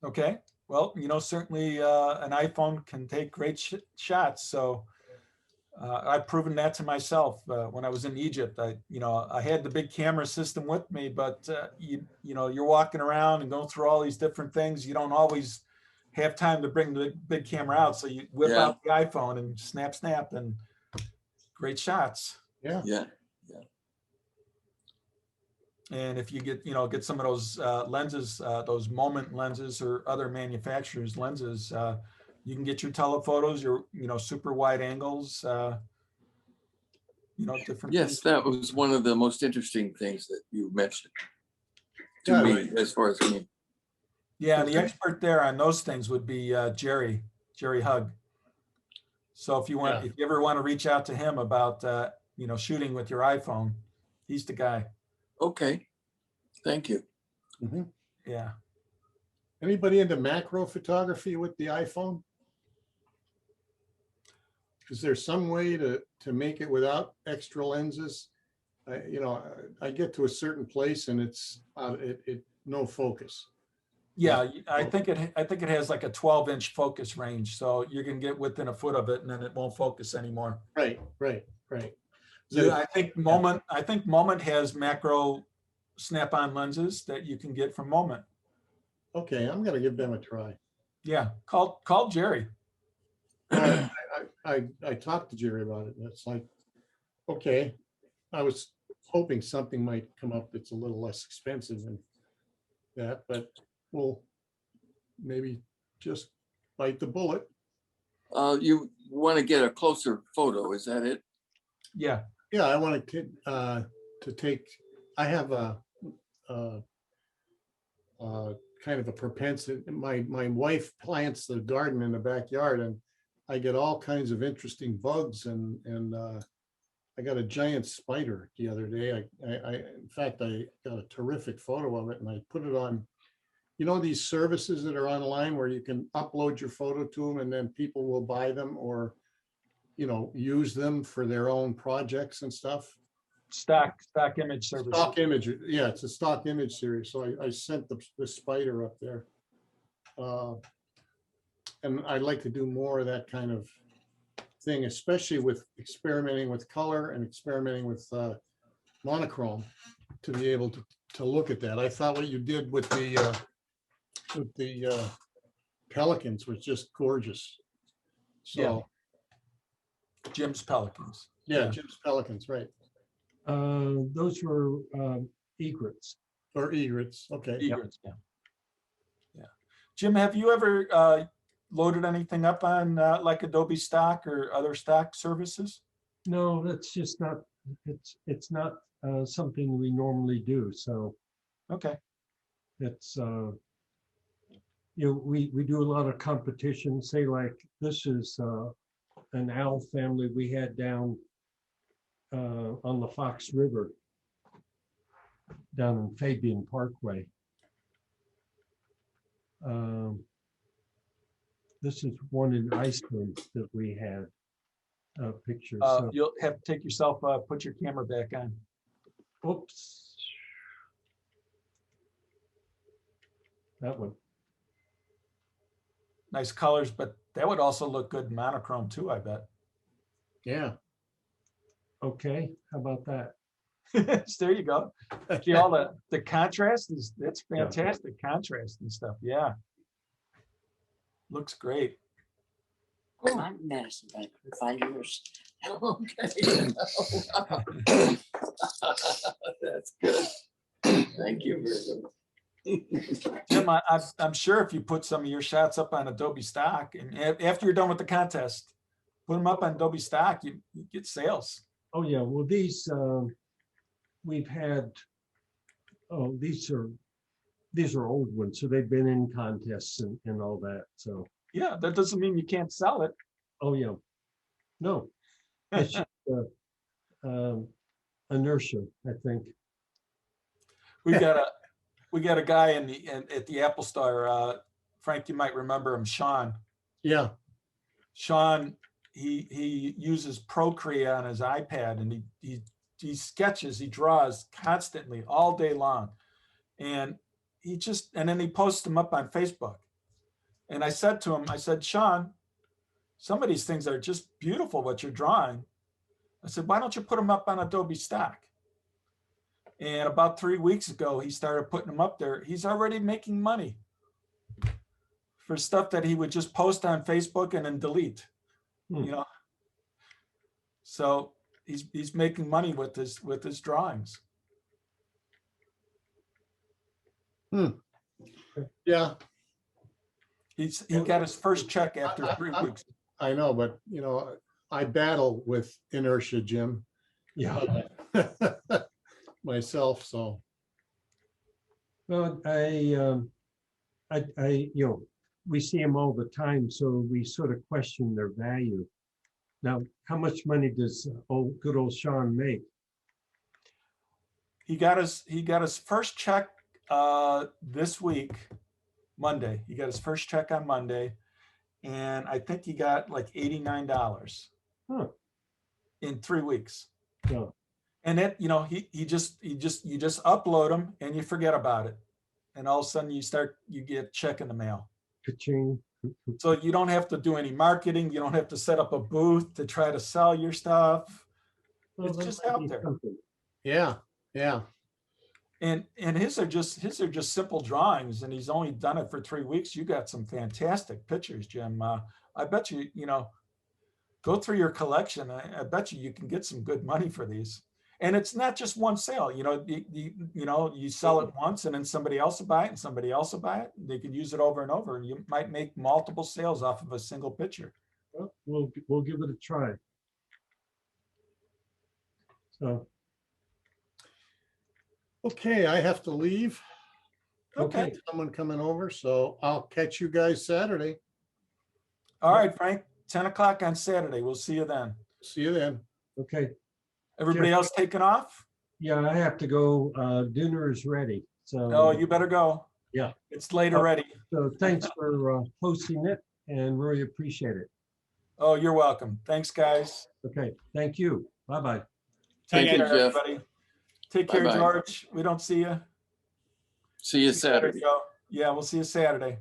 Okay. Well, certainly an iPhone can take great shots. So I've proven that to myself when I was in Egypt. I had the big camera system with me, but you're walking around and going through all these different things. You don't always have time to bring the big camera out. So you whip out the iPhone and snap, and great shots. Yeah. Yeah. And if you get some of those lenses, those Moment lenses or other manufacturers' lenses, you can get your telephotos, your super wide angles, different. Yes, things. that was one of the most interesting things that you mentioned to Yeah, me, right. as far as me. Yeah, the expert there on those things would be Jerry Hug. So if you ever want to reach out to him about shooting with your iPhone, he's the guy. Okay, thank you. Mm-hmm. Yeah. Anybody into macro photography with the iPhone? Is there some way to make it without extra lenses? I get to a certain place and it's no focus. Yeah, I think it has like a 12-inch focus range, so you can get within a foot of it and then it won't focus anymore. Right. Yeah, I think Moment has macro snap-on lenses that you can get from Moment. Okay, I'm gonna give them a try. Yeah, call Jerry. I talked to Jerry about it, and it's like, okay, I was hoping something might come up that's a little less expensive than that, but we'll maybe just bite the bullet. You want to get a closer photo, is that it? Yeah. Yeah, I wanted to take I have a kind of a propensity. My wife plants the garden in the backyard, and I get all kinds of interesting bugs, and I got a giant spider the other day. In fact, I got a terrific photo of it, and I put it on, you know, these services that are online where you can upload your photo to them and then people will buy them or, you know, use them for their own projects and stuff. Stock image service. Stock image, yeah, it's a stock image series. So I sent the spider up there. And I'd like to do more of that kind of thing, especially with experimenting with color and experimenting with monochrome to be able to look at that. I thought what you did with the pelicans was just gorgeous. So Jim's Pelicans. yeah, Jim's pelicans, right? Those were egrets. Or egrets. Okay. Egrets, yeah. Jim, have you ever loaded anything up on like Adobe Stock or other stock services? No, that's just not. It's not something we normally do. So Okay. it's you know, we do a lot of competition. Say like this is an owl family we had down on the Fox River down in Fabian Parkway. This is one in Iceland that we had pictures. So, You'll have to take yourself, put your camera back on. oops. That one. Nice colors, but that would also look good in monochrome too, I bet. Yeah. Okay, how about that? There you go. See all the contrast is, that's fantastic contrast and stuff. Yeah. Looks great. Oh, I'm Madison Bank for 5 years. Okay. That's good. Thank you very much. Jim, I'm sure if you put some of your shots up on Adobe Stock and after you're done with the contest, put them up on Adobe Stock, you get sales. Oh yeah, well these we've had, oh these are old ones, so they've been in contests and all that. So Yeah, that doesn't mean you can't sell it. oh yeah, no, it's just, inertia, I think. We got a guy at the Apple Store. Frank, you might remember him, Sean. Yeah. Sean, he uses Procreate on his iPad, and he sketches, he draws constantly all day long, and then he posts them up on Facebook. And I said to him, I said, Sean, some of these things are just beautiful what you're drawing. I said, why don't you put them up on Adobe Stock? And about 3 weeks ago, he started putting them up there. He's already making money for stuff that he would just post on Facebook and then delete, you know? So he's making money with his drawings. Yeah. He got his first check after 3 weeks. I know, but you know, I battle with inertia, Jim. Yeah. Myself, so. Well, you know, we see them all the time, so we sort of question their value. Now, how much money does good old Sean make? He got his first check this week, Monday. He got his first check on Monday, and I think he got like $89 in 3 weeks. Yeah. And it, you know, you just upload them and you forget about it, and all of a sudden you get a check in the mail. Ka-ching. So you don't have to do any marketing. You don't have to set up a booth to try to sell your stuff. Well, It's that just might out be there. something. Yeah, yeah. And his are just simple drawings, and he's only done it for 3 weeks. You got some fantastic pictures, Jim. I bet you, go through your collection. I bet you can get some good money for these. And it's not just one sale. You sell it once, and then somebody else will buy it, and somebody else will buy it. They can use it over and over, and you might make multiple sales off of a single picture. Well, we'll give it a try. So Okay, I have to leave. Okay. Someone coming over, so I'll catch you guys Saturday. All right, Frank, 10 o'clock on Saturday. We'll see you then. See you then. Okay. Everybody else taking off? Yeah, I have to go. Dinner is ready. So. Oh, you better go. Yeah. It's late already. So thanks for hosting it and really appreciate it. Oh, you're welcome. Thanks, guys. Okay, thank you. Bye-bye. Thank Take you, care, Jeff. everybody. Take care, Bye-bye. George. We don't see you. See you See you later, Saturday. Joe. Yeah, we'll see you Saturday.